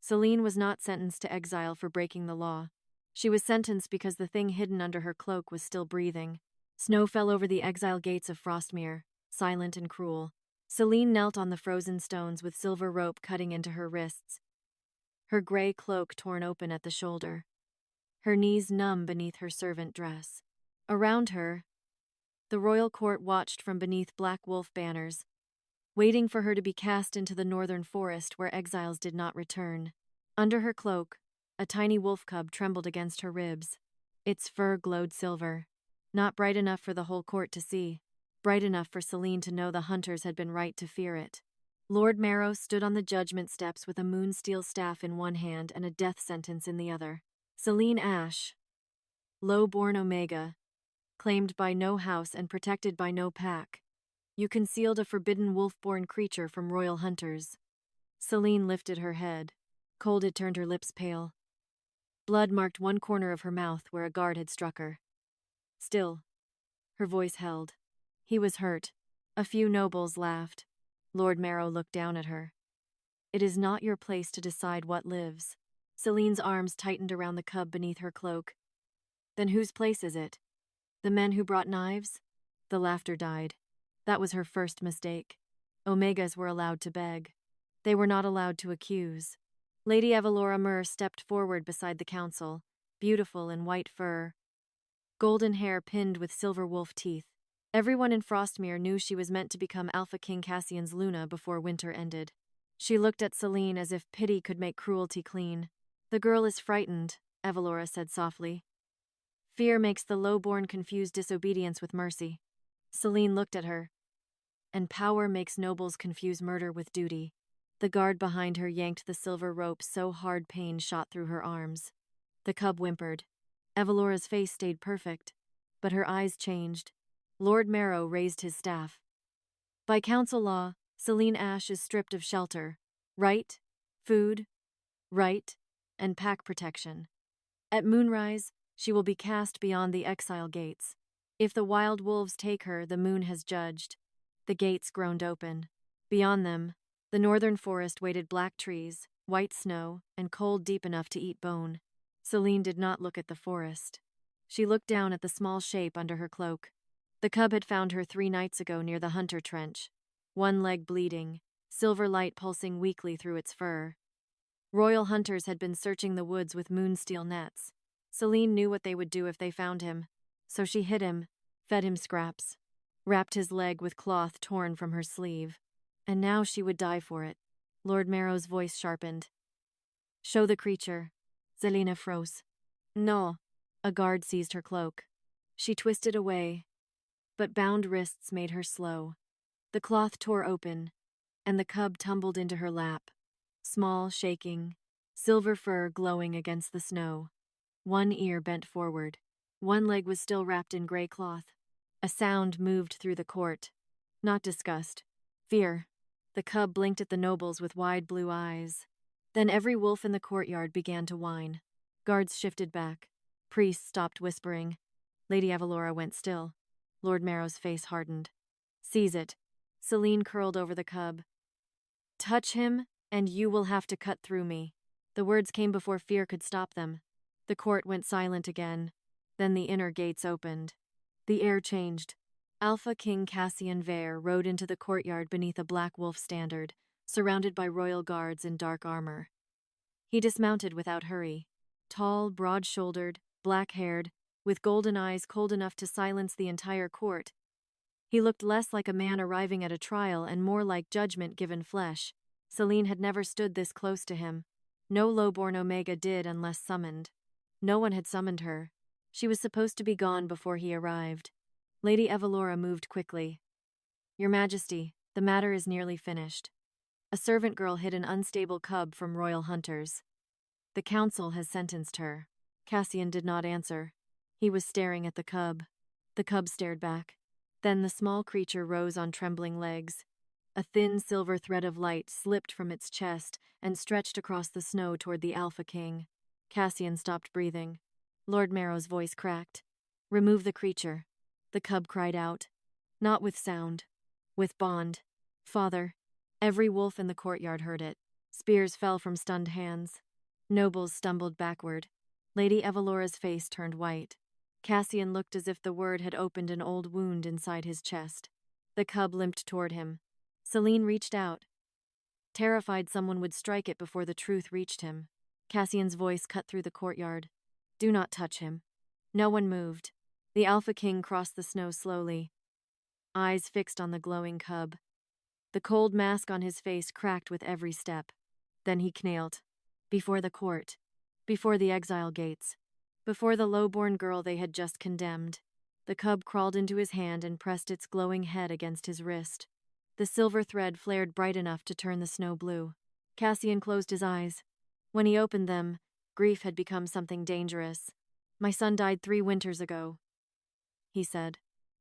Selene was not sentenced to exile for breaking the law. She was sentenced because the thing hidden under her cloak was still breathing. Snow fell over the exile gates of Frostmere, silent and cruel. Selene knelt on the frozen stones with silver rope cutting into her wrists, her gray cloak torn open at the shoulder, her knees numb beneath her servant dress. Around her, the royal court watched from beneath black wolf banners, waiting for her to be cast into the northern forest where exiles did not return. Under her cloak, a tiny wolf cub trembled against her ribs. Its fur glowed silver, not bright enough for the whole court to see, bright enough for Selene to know the hunters had been right to fear it. Lord Marrow stood on the judgment steps with a moonsteel staff in one hand and a death sentence in the other. Selene Ash, low-born Omega, claimed by no house and protected by no pack. You concealed a forbidden wolf-born creature from royal hunters. Selene lifted her head. Cold had turned her lips pale. Blood marked one corner of her mouth where a guard had struck her. Still, her voice held. He was hurt. A few nobles laughed. Lord Marrow looked down at her. It is not your place to decide what lives. Selene's arms tightened around the cub beneath her cloak. Then whose place is it? The men who brought knives? The laughter died. That was her first mistake. Omegas were allowed to beg. They were not allowed to accuse. Lady Evalora Mur stepped forward beside the council, beautiful in white fur, golden hair pinned with silver wolf teeth. Everyone in Frostmere knew she was meant to become Alpha King Cassian's Luna before winter ended. She looked at Selene as if pity could make cruelty clean. The girl is frightened, Evalora said softly. Fear makes the low-born confuse disobedience with mercy. Selene looked at her. And power makes nobles confuse murder with duty. The guard behind her yanked the silver rope so hard pain shot through her arms. The cub whimpered. Evalora's face stayed perfect, but her eyes changed. Lord Marrow raised his staff. By council law, Selene Ash is stripped of shelter, right, food, right, and pack protection. At moonrise, she will be cast beyond the exile gates. If the wild wolves take her, the moon has judged. The gates groaned open. Beyond them, the northern forest waited black trees, white snow, and cold deep enough to eat bone. Selene did not look at the forest. She looked down at the small shape under her cloak. The cub had found her 3 nights ago near the hunter trench, one leg bleeding, silver light pulsing weakly through its fur. Royal hunters had been searching the woods with moonsteel nets. Selene knew what they would do if they found him, so she hid him, fed him scraps, wrapped his leg with cloth torn from her sleeve. And now she would die for it. Lord Marrow's voice sharpened. Show the creature. Selene froze. No. A guard seized her cloak. She twisted away, but bound wrists made her slow. The cloth tore open, and the cub tumbled into her lap, small, shaking, silver fur glowing against the snow. One ear bent forward. One leg was still wrapped in gray cloth. A sound moved through the court. Not disgust. Fear. The cub blinked at the nobles with wide blue eyes. Then every wolf in the courtyard began to whine. Guards shifted back. Priests stopped whispering. Lady Evalora went still. Lord Marrow's face hardened. Seize it. Selene curled over the cub. Touch him, and you will have to cut through me. The words came before fear could stop them. The court went silent again. Then the inner gates opened. The air changed. Alpha King Cassian rode into the courtyard beneath a black wolf standard, surrounded by royal guards in dark armor. He dismounted without hurry. Tall, broad-shouldered, black-haired, with golden eyes cold enough to silence the entire court. He looked less like a man arriving at a trial and more like judgment given flesh. Selene had never stood this close to him. No low-born Omega did unless summoned. No one had summoned her. She was supposed to be gone before he arrived. Lady Evalora moved quickly. Your Majesty, the matter is nearly finished. A servant girl hid an unstable cub from royal hunters. The council has sentenced her. Cassian did not answer. He was staring at the cub. The cub stared back. Then the small creature rose on trembling legs. A thin silver thread of light slipped from its chest and stretched across the snow toward the Alpha King. Cassian stopped breathing. Lord Marrow's voice cracked. Remove the creature. The cub cried out. Not with sound. With bond. Father. Every wolf in the courtyard heard it. Spears fell from stunned hands. Nobles stumbled backward. Lady Evalora's face turned white. Cassian looked as if the word had opened an old wound inside his chest. The cub limped toward him. Selene reached out, terrified someone would strike it before the truth reached him. Cassian's voice cut through the courtyard. Do not touch him. No one moved. The Alpha King crossed the snow slowly, eyes fixed on the glowing cub. The cold mask on his face cracked with every step. Then he knelt. Before the court. Before the exile gates. Before the low-born girl they had just condemned. The cub crawled into his hand and pressed its glowing head against his wrist. The silver thread flared bright enough to turn the snow blue. Cassian closed his eyes. When he opened them, grief had become something dangerous. My son died 3 winters ago, he said.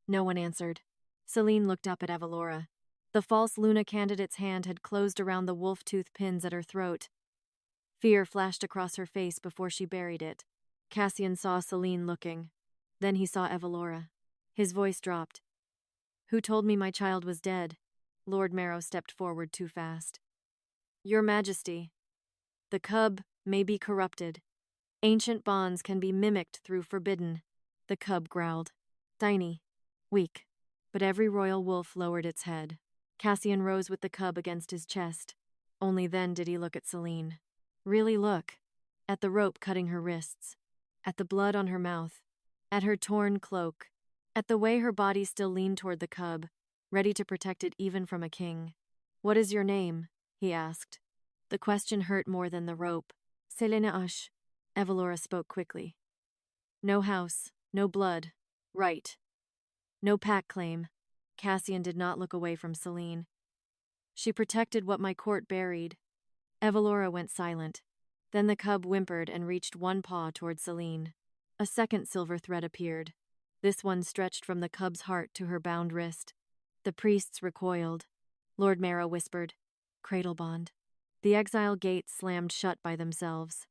No one answered. Selene looked up at Evalora. The false Luna candidate's hand had closed around the wolf-tooth pins at her throat. Fear flashed across her face before she buried it. Cassian saw Selene looking. Then he saw Evalora. His voice dropped. Who told me my child was dead? Lord Marrow stepped forward too fast. Your Majesty, the cub may be corrupted. Ancient bonds can be mimicked through forbidden. The cub growled. Tiny, weak, but every royal wolf lowered its head. Cassian rose with the cub against his chest. Only then did he look at Selene. Really look. At the rope cutting her wrists. At the blood on her mouth. At her torn cloak. At the way her body still leaned toward the cub, ready to protect it even from a king. What is your name? He asked. The question hurt more than the rope. Selene Ash. Evalora spoke quickly. No house, no blood. Right. No pack claim. Cassian did not look away from Selene. She protected what my court buried. Evalora went silent. Then the cub whimpered and reached one paw toward Selene. A second silver thread appeared. This one stretched from the cub's heart to her bound wrist. The priests recoiled. Lord Marrow whispered, cradle-bond. The exile gates slammed shut by themselves.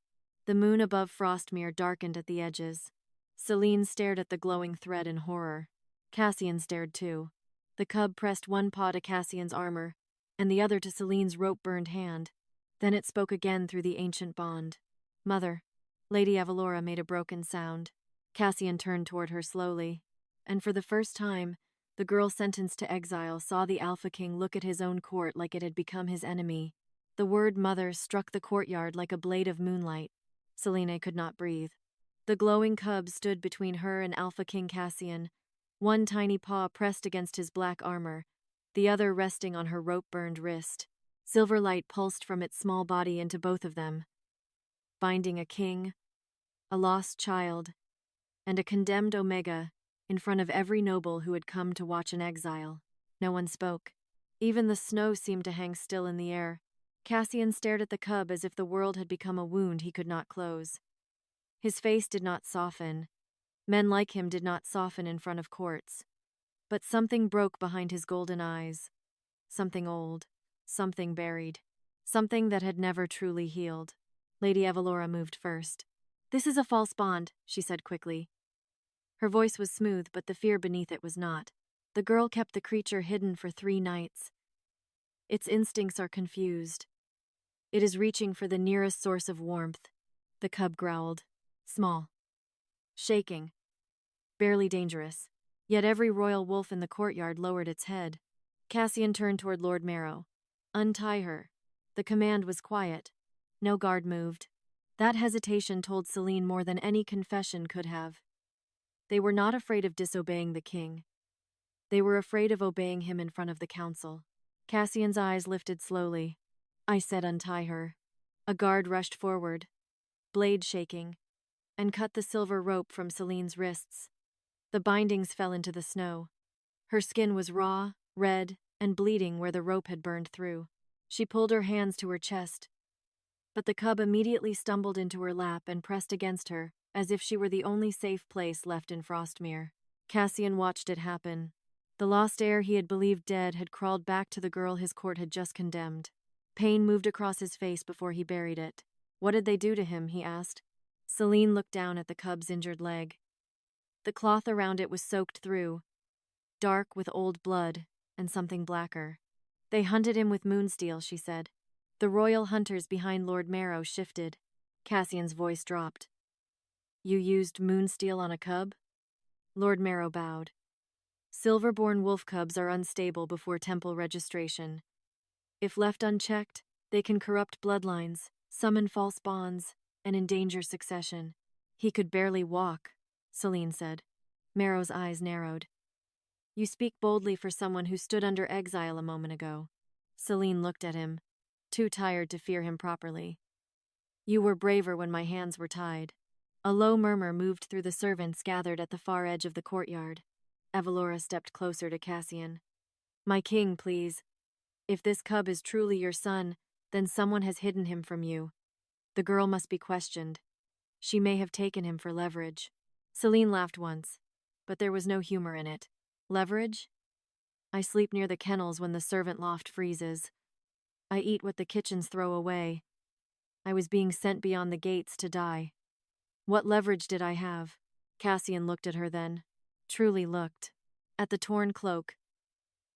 The moon above Frostmere darkened at the edges. Selene stared at the glowing thread in horror. Cassian stared too. The cub pressed one paw to Cassian's armor, and the other to Selene's rope-burned hand. Then it spoke again through the ancient bond. Mother. Lady Evalora made a broken sound. Cassian turned toward her slowly, and for the first time, the girl sentenced to exile saw the Alpha King look at his own court like it had become his enemy. The word mother struck the courtyard like a blade of moonlight. Selene could not breathe. The glowing cub stood between her and Alpha King Cassian, one tiny paw pressed against his black armor, the other resting on her rope-burned wrist. Silver light pulsed from its small body into both of them, binding a king, a lost child, and a condemned Omega in front of every noble who had come to watch an exile. No one spoke. Even the snow seemed to hang still in the air. Cassian stared at the cub as if the world had become a wound he could not close. His face did not soften. Men like him did not soften in front of courts. But something broke behind his golden eyes. Something old. Something buried. Something that had never truly healed. Lady Evalora moved first. This is a false bond, she said quickly. Her voice was smooth, but the fear beneath it was not. The girl kept the creature hidden for 3 nights. Its instincts are confused. It is reaching for the nearest source of warmth. The cub growled. Small. Shaking. Barely dangerous. Yet every royal wolf in the courtyard lowered its head. Cassian turned toward Lord Marrow. Untie her. The command was quiet. No guard moved. That hesitation told Selene more than any confession could have. They were not afraid of disobeying the king. They were afraid of obeying him in front of the council. Cassian's eyes lifted slowly. I said untie her. A guard rushed forward, blade shaking, and cut the silver rope from Selene's wrists. The bindings fell into the snow. Her skin was raw, red, and bleeding where the rope had burned through. She pulled her hands to her chest, but the cub immediately stumbled into her lap and pressed against her, as if she were the only safe place left in Frostmere. Cassian watched it happen. The lost heir he had believed dead had crawled back to the girl his court had just condemned. Pain moved across his face before he buried it. What did they do to him, he asked. Selene looked down at the cub's injured leg. The cloth around it was soaked through, dark with old blood and something blacker. They hunted him with moonsteel, she said. The royal hunters behind Lord Marrow shifted. Cassian's voice dropped. You used moonsteel on a cub? Lord Marrow bowed. Silverborn wolf cubs are unstable before temple registration. If left unchecked, they can corrupt bloodlines, summon false bonds, and endanger succession. He could barely walk, Selene said. Marrow's eyes narrowed. You speak boldly for someone who stood under exile a moment ago. Selene looked at him, too tired to fear him properly. You were braver when my hands were tied. A low murmur moved through the servants gathered at the far edge of the courtyard. Avalora stepped closer to Cassian. My king, please. If this cub is truly your son, then someone has hidden him from you. The girl must be questioned. She may have taken him for leverage. Selene laughed once, but there was no humor in it. Leverage? I sleep near the kennels when the servant loft freezes. I eat what the kitchens throw away. I was being sent beyond the gates to die. What leverage did I have? Cassian looked at her then. Truly looked. At the torn cloak.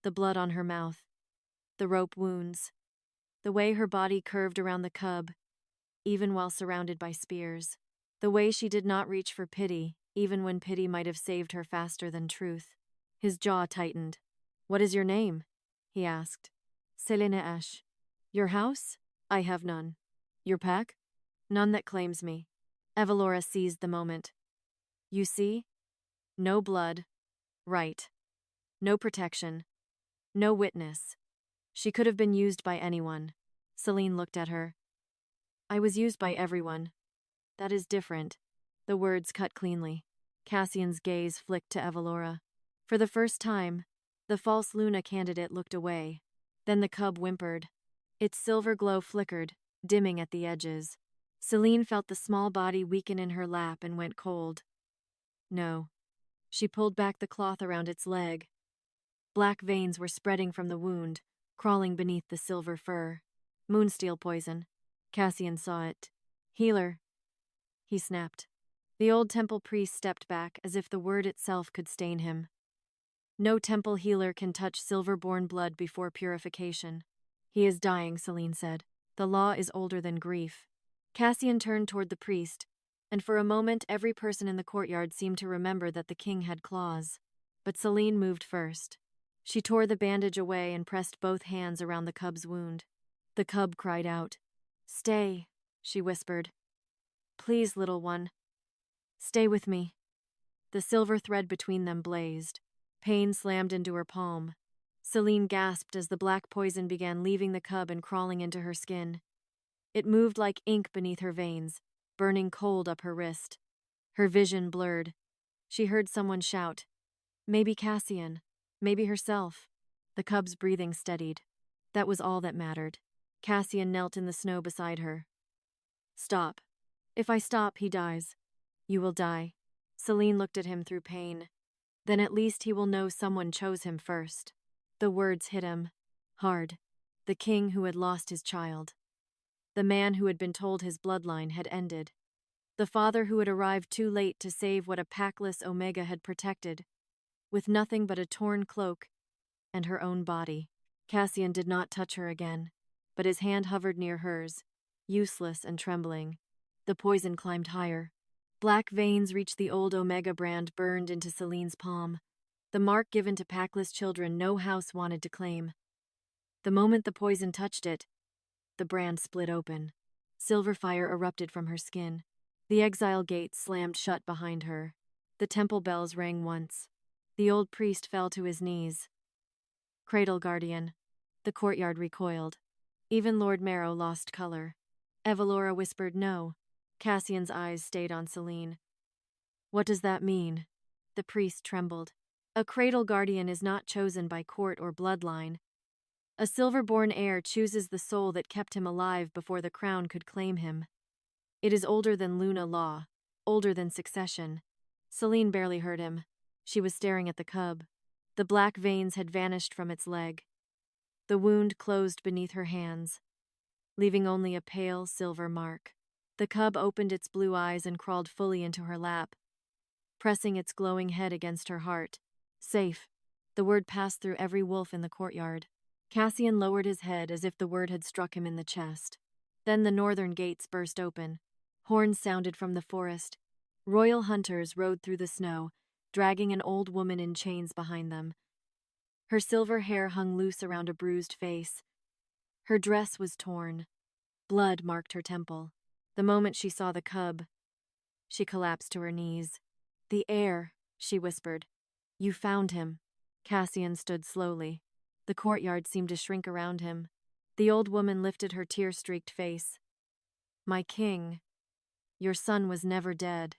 The blood on her mouth. The rope wounds. The way her body curved around the cub, even while surrounded by spears. The way she did not reach for pity, even when pity might have saved her faster than truth. His jaw tightened. What is your name? He asked. Selene Ash. Your house? I have none. Your pack? None that claims me. Avalora seized the moment. You see? No blood. Right. No protection. No witness. She could have been used by anyone. Selene looked at her. I was used by everyone. That is different. The words cut cleanly. Cassian's gaze flicked to Avalora. For the first time, the false Luna candidate looked away. Then the cub whimpered. Its silver glow flickered, dimming at the edges. Selene felt the small body weaken in her lap and went cold. No. She pulled back the cloth around its leg. Black veins were spreading from the wound, crawling beneath the silver fur. Moonsteel poison. Cassian saw it. Healer. He snapped. The old temple priest stepped back as if the word itself could stain him. No temple healer can touch silver-born blood before purification. He is dying, Selene said. The law is older than grief. Cassian turned toward the priest, and for a moment every person in the courtyard seemed to remember that the king had claws. But Selene moved first. She tore the bandage away and pressed both hands around the cub's wound. The cub cried out. Stay, she whispered. Please, little one. Stay with me. The silver thread between them blazed. Pain slammed into her palm. Selene gasped as the black poison began leaving the cub and crawling into her skin. It moved like ink beneath her veins, burning cold up her wrist. Her vision blurred. She heard someone shout. Maybe Cassian. Maybe herself. The cub's breathing steadied. That was all that mattered. Cassian knelt in the snow beside her. Stop. If I stop, he dies. You will die. Selene looked at him through pain. Then at least he will know someone chose him first. The words hit him. Hard. The king who had lost his child. The man who had been told his bloodline had ended. The father who had arrived too late to save what a packless Omega had protected, with nothing but a torn cloak and her own body. Cassian did not touch her again, but his hand hovered near hers, useless and trembling. The poison climbed higher. Black veins reached the old Omega brand burned into Selene's palm, the mark given to packless children no house wanted to claim. The moment the poison touched it, the brand split open. Silver fire erupted from her skin. The exile gate slammed shut behind her. The temple bells rang once. The old priest fell to his knees. Cradle guardian. The courtyard recoiled. Even Lord Marrow lost color. Avalora whispered no. Cassian's eyes stayed on Selene. What does that mean? The priest trembled. A cradle guardian is not chosen by court or bloodline. A silver-born heir chooses the soul that kept him alive before the crown could claim him. It is older than Luna law, older than succession. Selene barely heard him. She was staring at the cub. The black veins had vanished from its leg. The wound closed beneath her hands, leaving only a pale silver mark. The cub opened its blue eyes and crawled fully into her lap, pressing its glowing head against her heart. Safe. The word passed through every wolf in the courtyard. Cassian lowered his head as if the word had struck him in the chest. Then the northern gates burst open. Horns sounded from the forest. Royal hunters rode through the snow, dragging an old woman in chains behind them. Her silver hair hung loose around a bruised face. Her dress was torn. Blood marked her temple. The moment she saw the cub, she collapsed to her knees. "The heir," she whispered. "You found him." Cassian stood slowly. The courtyard seemed to shrink around him. The old woman lifted her tear-streaked face. "My king, your son was never dead."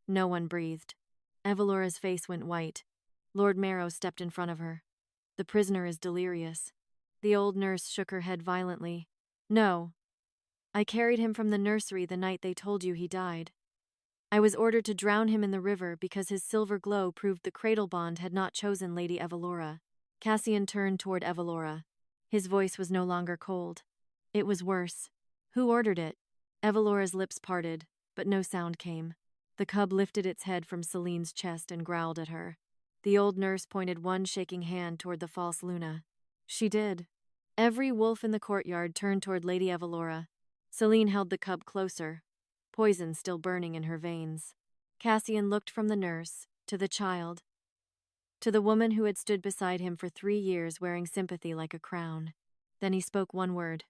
No one breathed. Evalora's face went white. Lord Marrow stepped in front of her. "The prisoner is delirious." The old nurse shook her head violently. "No. I carried him from the nursery the night they told you he died. I was ordered to drown him in the river because his silver glow proved the cradle-bond had not chosen Lady Evalora." Cassian turned toward Evalora. His voice was no longer cold. It was worse. "Who ordered it?" Evalora's lips parted, but no sound came. The cub lifted its head from Selene's chest and growled at her. The old nurse pointed one shaking hand toward the false Luna. "She did." Every wolf in the courtyard turned toward Lady Evalora. Selene held the cub closer, poison still burning in her veins. Cassian looked from the nurse, to the child, to the woman who had stood beside him for 3 years wearing sympathy like a crown. Then he spoke one word.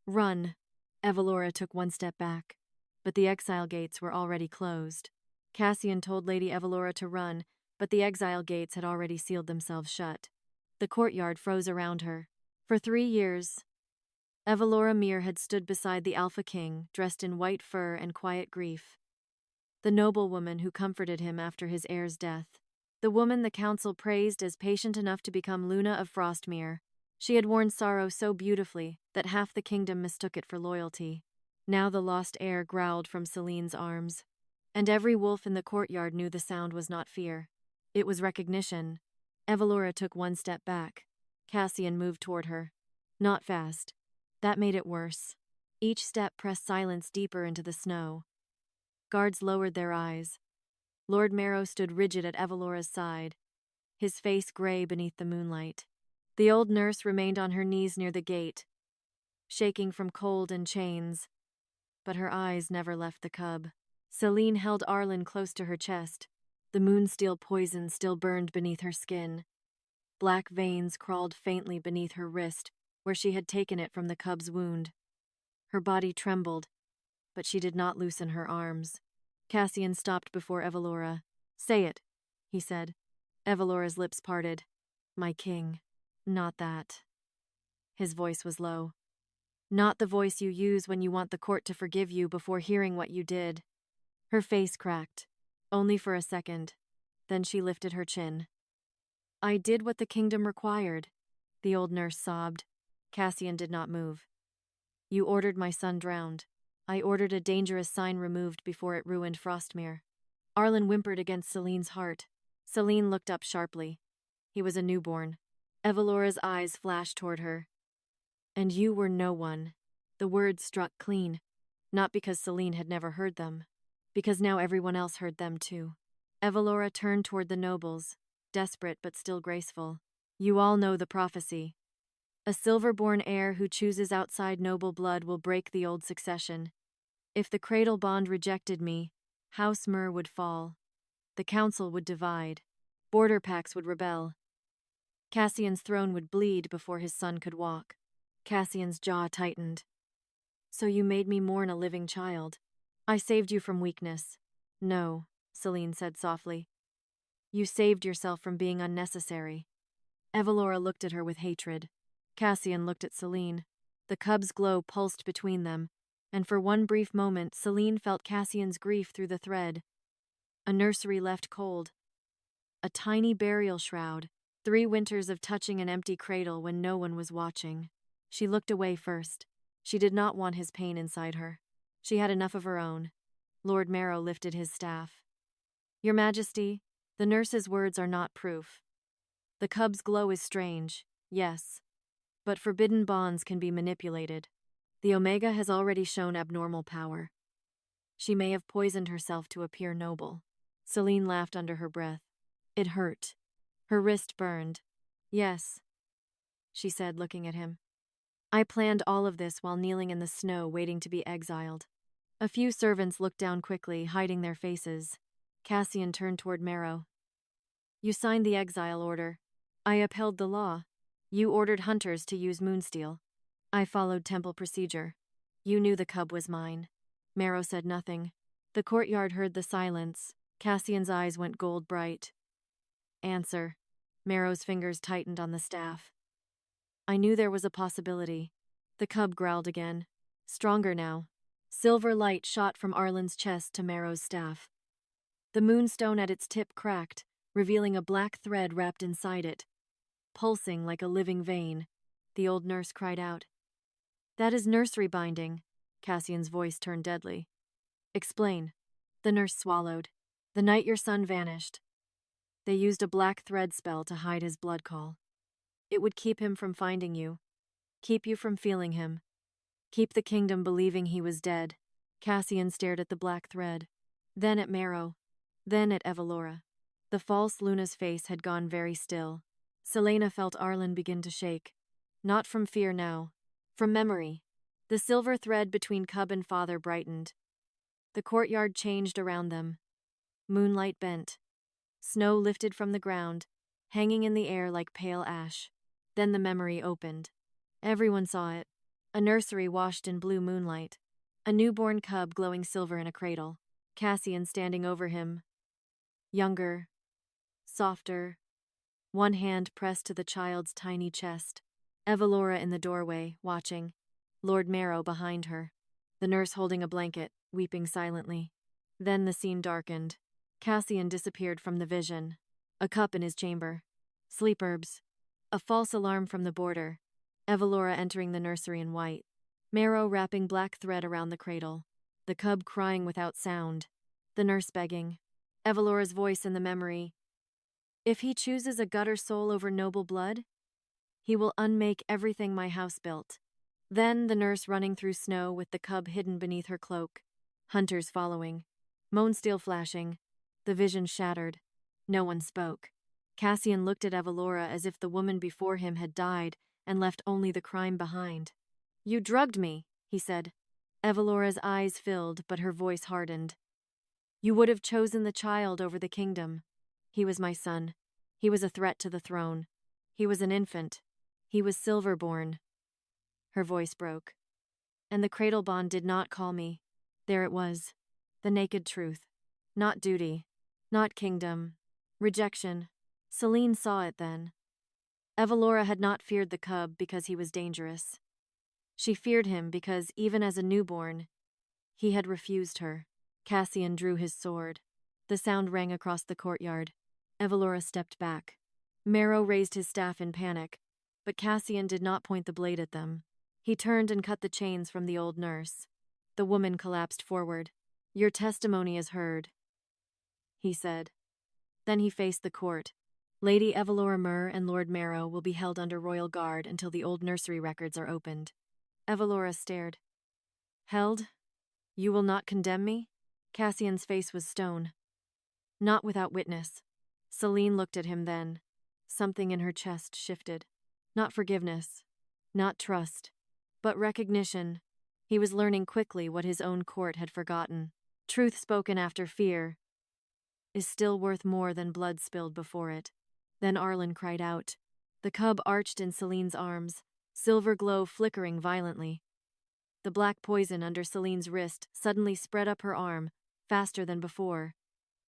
"Run." Evalora took one step back, but the exile gates were already closed. Cassian told Lady Evalora to run, but the exile gates had already sealed themselves shut. The courtyard froze around her. For 3 years, Evalora Mere had stood beside the Alpha King, dressed in white fur and quiet grief. The noblewoman who comforted him after his heir's death. The woman the council praised as patient enough to become Luna of Frostmere. She had worn sorrow so beautifully that half the kingdom mistook it for loyalty. Now the lost heir growled from Selene's arms. And every wolf in the courtyard knew the sound was not fear. It was recognition. Evalora took one step back. Cassian moved toward her. Not fast. That made it worse. Each step pressed silence deeper into the snow. Guards lowered their eyes. Lord Marrow stood rigid at Evalora's side, his face gray beneath the moonlight. The old nurse remained on her knees near the gate, shaking from cold and chains, but her eyes never left the cub. Selene held Arlen close to her chest. The moonsteel poison still burned beneath her skin. Black veins crawled faintly beneath her wrist, where she had taken it from the cub's wound. Her body trembled, but she did not loosen her arms. Cassian stopped before Evalora. "Say it," he said. Evalora's lips parted. "My king, not that." His voice was low. "Not the voice you use when you want the court to forgive you before hearing what you did." Her face cracked, only for a second. Then she lifted her chin. "I did what the kingdom required," the old nurse sobbed. Cassian did not move. "You ordered my son drowned. I ordered a dangerous sign removed before it ruined Frostmere." Arlen whimpered against Selene's heart. Selene looked up sharply. He was a newborn. Evalora's eyes flashed toward her. "And you were no one." The words struck clean, not because Selene had never heard them, because now everyone else heard them too. Evalora turned toward the nobles, desperate but still graceful. "You all know the prophecy. A silver-born heir who chooses outside noble blood will break the old succession. If the cradle-bond rejected me, House Myrrh would fall. The council would divide. Border pacts would rebel. Cassian's throne would bleed before his son could walk." Cassian's jaw tightened. "So you made me mourn a living child. I saved you from weakness." "No," Selene said softly. "You saved yourself from being unnecessary." Evalora looked at her with hatred. Cassian looked at Selene. The cub's glow pulsed between them, and for one brief moment Selene felt Cassian's grief through the thread. A nursery left cold. A tiny burial shroud. 3 winters of touching an empty cradle when no one was watching. She looked away first. She did not want his pain inside her. She had enough of her own. Lord Marrow lifted his staff. "Your Majesty, the nurse's words are not proof. The cub's glow is strange, yes, but forbidden bonds can be manipulated. The Omega has already shown abnormal power. She may have poisoned herself to appear noble." Selene laughed under her breath. It hurt. Her wrist burned. "Yes." she said, looking at him. I planned all of this while kneeling in the snow waiting to be exiled. A few servants looked down quickly, hiding their faces. Cassian turned toward Marrow. You signed the exile order. I upheld the law. You ordered hunters to use moonsteel. I followed temple procedure. You knew the cub was mine. Marrow said nothing. The courtyard heard the silence. Cassian's eyes went gold bright. Answer. Marrow's fingers tightened on the staff. I knew there was a possibility. The cub growled again. Stronger now. Silver light shot from Arlen's chest to Marrow's staff. The moonstone at its tip cracked, revealing a black thread wrapped inside it. Pulsing like a living vein, the old nurse cried out. That is nursery binding. Cassian's voice turned deadly. Explain. The nurse swallowed. The night your son vanished. They used a black thread spell to hide his blood call. It would keep him from finding you. Keep you from feeling him. Keep the kingdom believing he was dead. Cassian stared at the black thread. Then at Marrow. Then at Evalora. The false Luna's face had gone very still. Selena felt Arlen begin to shake. Not from fear now. From memory. The silver thread between cub and father brightened. The courtyard changed around them. Moonlight bent. Snow lifted from the ground, hanging in the air like pale ash. Then the memory opened. Everyone saw it. A nursery washed in blue moonlight. A newborn cub glowing silver in a cradle. Cassian standing over him. Younger. Softer. One hand pressed to the child's tiny chest. Evalora in the doorway, watching. Lord Marrow behind her. The nurse holding a blanket, weeping silently. Then the scene darkened. Cassian disappeared from the vision. A cup in his chamber. Sleep herbs. A false alarm from the border. Evalora entering the nursery in white. Marrow wrapping black thread around the cradle. The cub crying without sound. The nurse begging. Evalora's voice in the memory. If he chooses a gutter soul over noble blood, he will unmake everything my house built. Then the nurse running through snow with the cub hidden beneath her cloak. Hunters following. Moonsteel flashing. The vision shattered. No one spoke. Cassian looked at Evalora as if the woman before him had died and left only the crime behind. You drugged me, he said. Evalora's eyes filled, but her voice hardened. You would have chosen the child over the kingdom. He was my son. He was a threat to the throne. He was an infant. He was silver-born. Her voice broke. And the cradle-bond did not call me. There it was. The naked truth. Not duty. Not kingdom. Rejection. Selene saw it then. Evalora had not feared the cub because he was dangerous. She feared him because, even as a newborn, he had refused her. Cassian drew his sword. The sound rang across the courtyard. Evalora stepped back. Marrow raised his staff in panic, but Cassian did not point the blade at them. He turned and cut the chains from the old nurse. The woman collapsed forward. Your testimony is heard, he said. Then he faced the court. Lady Evalora Murr and Lord Marrow will be held under royal guard until the old nursery records are opened. Evalora stared. Held? You will not condemn me? Cassian's face was stone. Not without witness. Selene looked at him then. Something in her chest shifted. Not forgiveness. Not trust. But recognition. He was learning quickly what his own court had forgotten. Truth spoken after fear is still worth more than blood spilled before it. Then Arlen cried out. The cub arched in Selene's arms, silver glow flickering violently. The black poison under Selene's wrist suddenly spread up her arm, faster than before.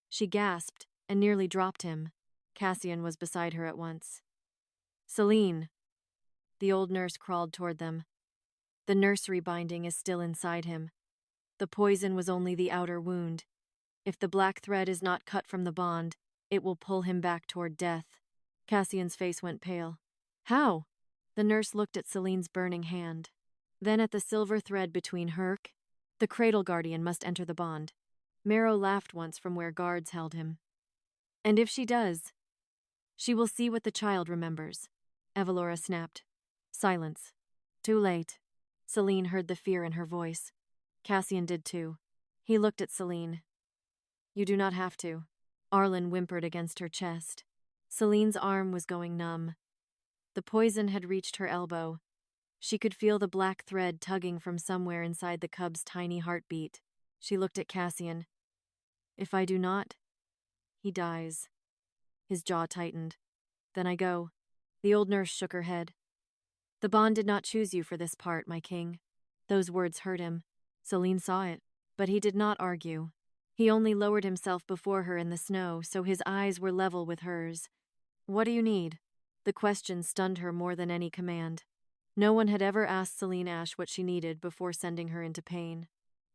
She gasped and nearly dropped him. Cassian was beside her at once. Selene. The old nurse crawled toward them. The nursery binding is still inside him. The poison was only the outer wound. If the black thread is not cut from the bond, it will pull him back toward death. Cassian's face went pale. How? The nurse looked at Selene's burning hand. Then at the silver thread between her. The cradle guardian must enter the bond. Marrow laughed once from where guards held him. And if she does, she will see what the child remembers. Evalora snapped. Silence. Too late. Selene heard the fear in her voice. Cassian did too. He looked at Selene. You do not have to. Arlen whimpered against her chest. Selene's arm was going numb. The poison had reached her elbow. She could feel the black thread tugging from somewhere inside the cub's tiny heartbeat. She looked at Cassian. If I do not, he dies. His jaw tightened. Then I go. The old nurse shook her head. The bond did not choose you for this part, my king. Those words hurt him. Selene saw it, but he did not argue. He only lowered himself before her in the snow, so his eyes were level with hers. What do you need? The question stunned her more than any command. No one had ever asked Selene Ash what she needed before sending her into pain.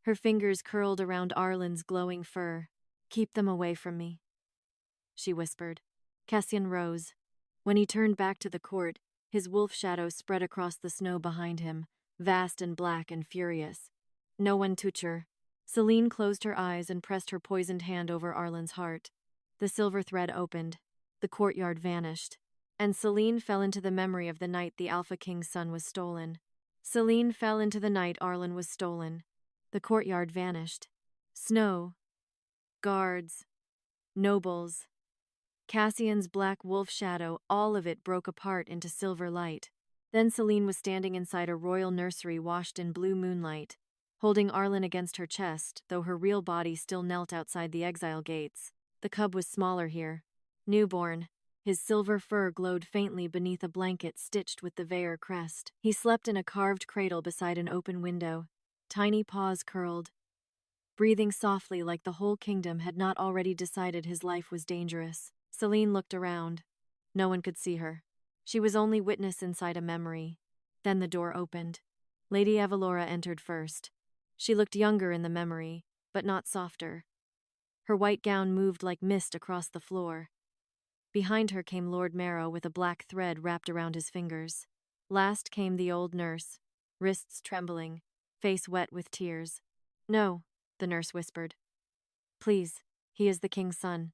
Her fingers curled around Arlen's glowing fur. Keep them away from me, she whispered. Cassian rose. When he turned back to the court, his wolf shadow spread across the snow behind him, vast and black and furious. No one touch her. Selene closed her eyes and pressed her poisoned hand over Arlen's heart. The silver thread opened. The courtyard vanished. And Selene fell into the memory of the night the Alpha King's son was stolen. Selene fell into the night Arlen was stolen. The courtyard vanished. Snow. Guards. Nobles. Cassian's black wolf shadow, all of it broke apart into silver light. Then Selene was standing inside a royal nursery washed in blue moonlight, holding Arlen against her chest, though her real body still knelt outside the exile gates. The cub was smaller here. Newborn. His silver fur glowed faintly beneath a blanket stitched with the Veer crest. He slept in a carved cradle beside an open window. Tiny paws curled, breathing softly like the whole kingdom had not already decided his life was dangerous. Selene looked around. No one could see her. She was only witness inside a memory. Then the door opened. Lady Evalora entered first. She looked younger in the memory, but not softer. Her white gown moved like mist across the floor. Behind her came Lord Marrow with a black thread wrapped around his fingers. Last came the old nurse, wrists trembling, face wet with tears. No, the nurse whispered. Please, he is the king's son.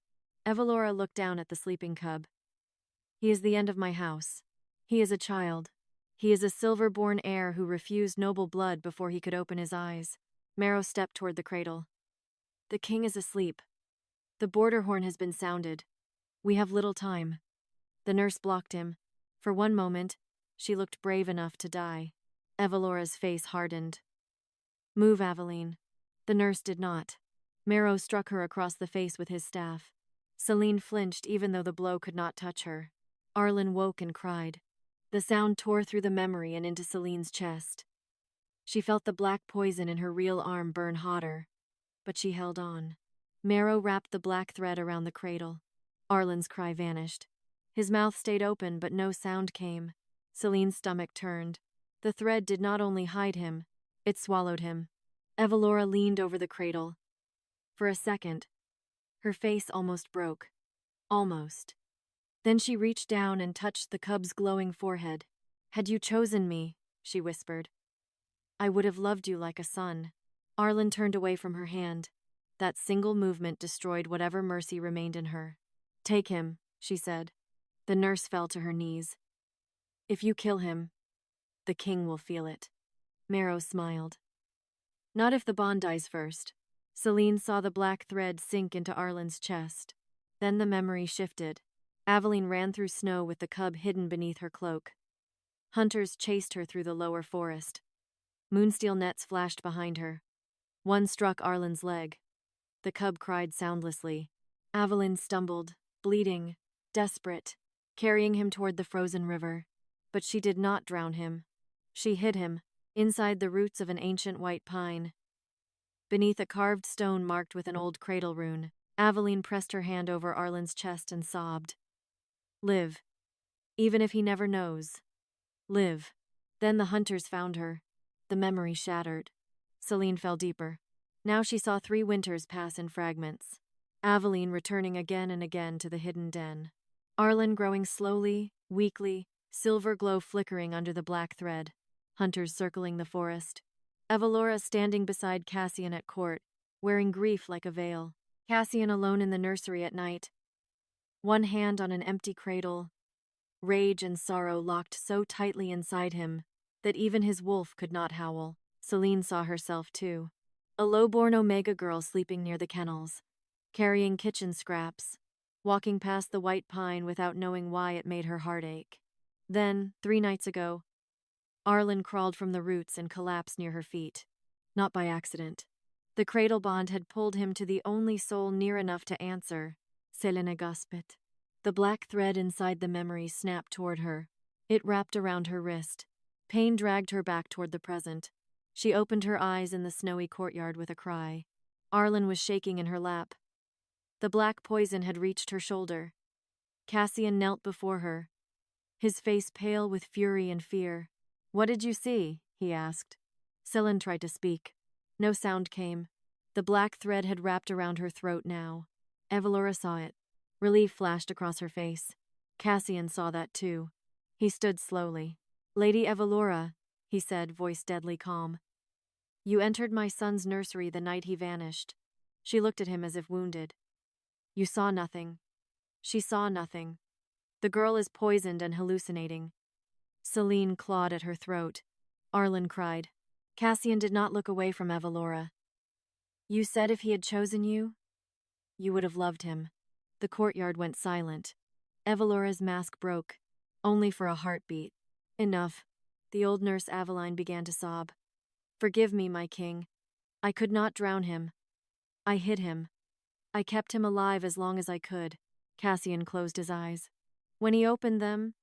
Evalora looked down at the sleeping cub. He is the end of my house. He is a child. He is a silver-born heir who refused noble blood before he could open his eyes. Marrow stepped toward the cradle. The king is asleep. The border horn has been sounded. We have little time. The nurse blocked him. For one moment, she looked brave enough to die. Evalora's face hardened. Move, Aveline. The nurse did not. Marrow struck her across the face with his staff. Selene flinched even though the blow could not touch her. Arlen woke and cried. The sound tore through the memory and into Selene's chest. She felt the black poison in her real arm burn hotter, but she held on. Marrow wrapped the black thread around the cradle. Arlen's cry vanished. His mouth stayed open, but no sound came. Selene's stomach turned. The thread did not only hide him, it swallowed him. Evalora leaned over the cradle. For a second, her face almost broke. Almost. Then she reached down and touched the cub's glowing forehead. Had you chosen me, she whispered, I would have loved you like a son. Arlen turned away from her hand. That single movement destroyed whatever mercy remained in her. Take him, she said. The nurse fell to her knees. If you kill him, the king will feel it. Marrow smiled. Not if the bond dies first. Selene saw the black thread sink into Arlen's chest. Then the memory shifted. Aveline ran through snow with the cub hidden beneath her cloak. Hunters chased her through the lower forest. Moonsteel nets flashed behind her. One struck Arlen's leg. The cub cried soundlessly. Aveline stumbled, bleeding, desperate, carrying him toward the frozen river. But she did not drown him. She hid him, inside the roots of an ancient white pine. Beneath a carved stone marked with an old cradle rune, Aveline pressed her hand over Arlen's chest and sobbed. Live. Even if he never knows. Live. Then the hunters found her. The memory shattered. Selene fell deeper. Now she saw 3 winters pass in fragments. Aveline returning again and again to the hidden den. Arlen growing slowly, weakly, silver glow flickering under the black thread. Hunters circling the forest. Evalora standing beside Cassian at court, wearing grief like a veil. Cassian alone in the nursery at night. One hand on an empty cradle. Rage and sorrow locked so tightly inside him that even his wolf could not howl. Selene saw herself too. A low-born Omega girl sleeping near the kennels, carrying kitchen scraps, walking past the white pine without knowing why it made her heart ache. Then, 3 nights ago, Arlen crawled from the roots and collapsed near her feet. Not by accident. The cradle-bond had pulled him to the only soul near enough to answer, Selene Gaspet. The black thread inside the memory snapped toward her. It wrapped around her wrist. Pain dragged her back toward the present. She opened her eyes in the snowy courtyard with a cry. Arlen was shaking in her lap. The black poison had reached her shoulder. Cassian knelt before her, his face pale with fury and fear. "What did you see?" he asked. Selene tried to speak. No sound came. The black thread had wrapped around her throat now. Evalora saw it. Relief flashed across her face. Cassian saw that too. He stood slowly. "Lady Evalora," he said, voice deadly calm. "You entered my son's nursery the night he vanished." She looked at him as if wounded. "You saw nothing." She saw nothing. "The girl is poisoned and hallucinating." Selene clawed at her throat. Arlen cried. Cassian did not look away from Evalora. "You said if he had chosen you, you would have loved him." The courtyard went silent. Evalora's mask broke, only for a heartbeat. "Enough." The old nurse Aveline began to sob. "Forgive me, my king. I could not drown him. I hid him. I kept him alive as long as I could." Cassian closed his eyes. When he opened them,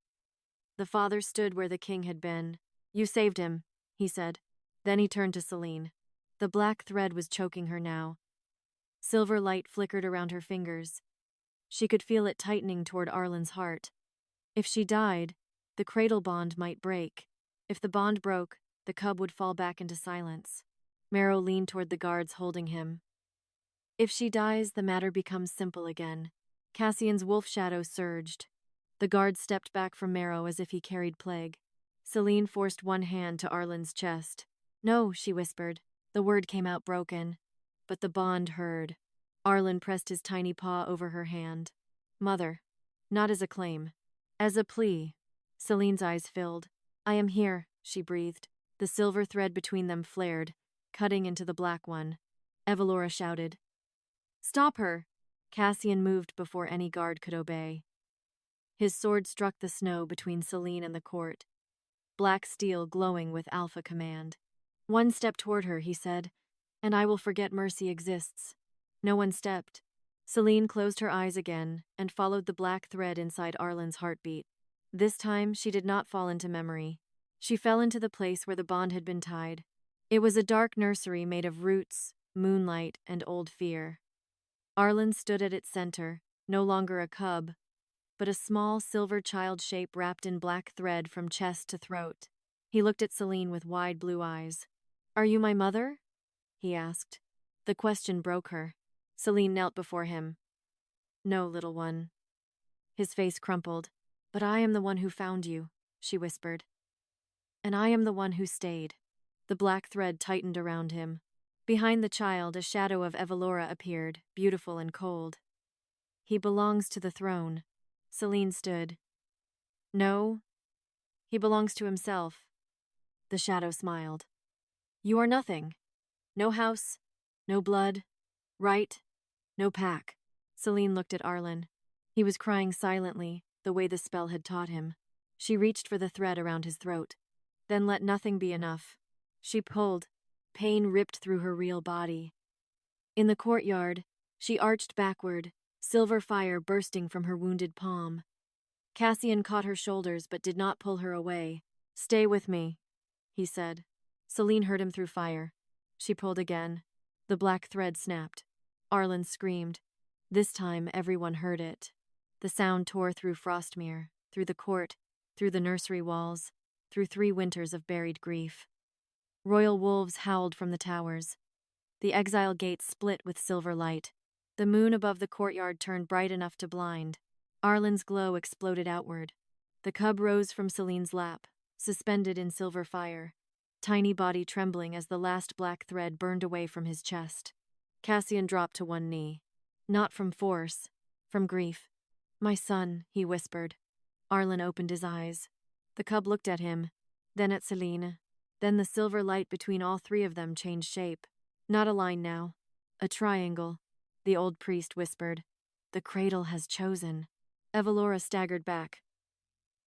the father stood where the king had been. "You saved him," he said. Then he turned to Selene. The black thread was choking her now. Silver light flickered around her fingers. She could feel it tightening toward Arlen's heart. If she died, the cradle bond might break. If the bond broke, the cub would fall back into silence. Marrow leaned toward the guards holding him. If she dies, the matter becomes simple again. Cassian's wolf shadow surged. The guards stepped back from Marrow as if he carried plague. Selene forced one hand to Arlen's chest. "No," she whispered. The word came out broken. But the bond heard. Arlen pressed his tiny paw over her hand. "Mother." Not as a claim. As a plea. Selene's eyes filled. "I am here," she breathed. The silver thread between them flared, cutting into the black one. Evalora shouted. "Stop her!" Cassian moved before any guard could obey. His sword struck the snow between Selene and the court, black steel glowing with Alpha command. "One step toward her," he said, "and I will forget mercy exists." No one stepped. Selene closed her eyes again and followed the black thread inside Arlen's heartbeat. This time, she did not fall into memory. She fell into the place where the bond had been tied. It was a dark nursery made of roots, moonlight, and old fear. Arlen stood at its center, no longer a cub, but a small silver child shape wrapped in black thread from chest to throat. He looked at Selene with wide blue eyes. "Are you my mother?" he asked. The question broke her. Selene knelt before him. "No, little one." His face crumpled. "But I am the one who found you," she whispered. "And I am the one who stayed." The black thread tightened around him. Behind the child, a shadow of Evalora appeared, beautiful and cold. "He belongs to the throne." Selene stood. "No, he belongs to himself." The shadow smiled. "You are nothing. No house, no blood, right, no pack." Selene looked at Arlen. He was crying silently, the way the spell had taught him. She reached for the thread around his throat. Then let nothing be enough. She pulled. Pain ripped through her real body. In the courtyard, she arched backward, silver fire bursting from her wounded palm. Cassian caught her shoulders but did not pull her away. "Stay with me," he said. Selene heard him through fire. She pulled again. The black thread snapped. Arlen screamed. This time everyone heard it. The sound tore through Frostmere, through the court, through the nursery walls, through 3 winters of buried grief. Royal wolves howled from the towers. The exile gates split with silver light. The moon above the courtyard turned bright enough to blind. Arlen's glow exploded outward. The cub rose from Selene's lap, suspended in silver fire, tiny body trembling as the last black thread burned away from his chest. Cassian dropped to one knee. Not from force, from grief. "My son," he whispered. Arlen opened his eyes. The cub looked at him, then at Selene. Then the silver light between all 3 of them changed shape. Not a line now. A triangle. The old priest whispered. "The cradle has chosen." Evalora staggered back.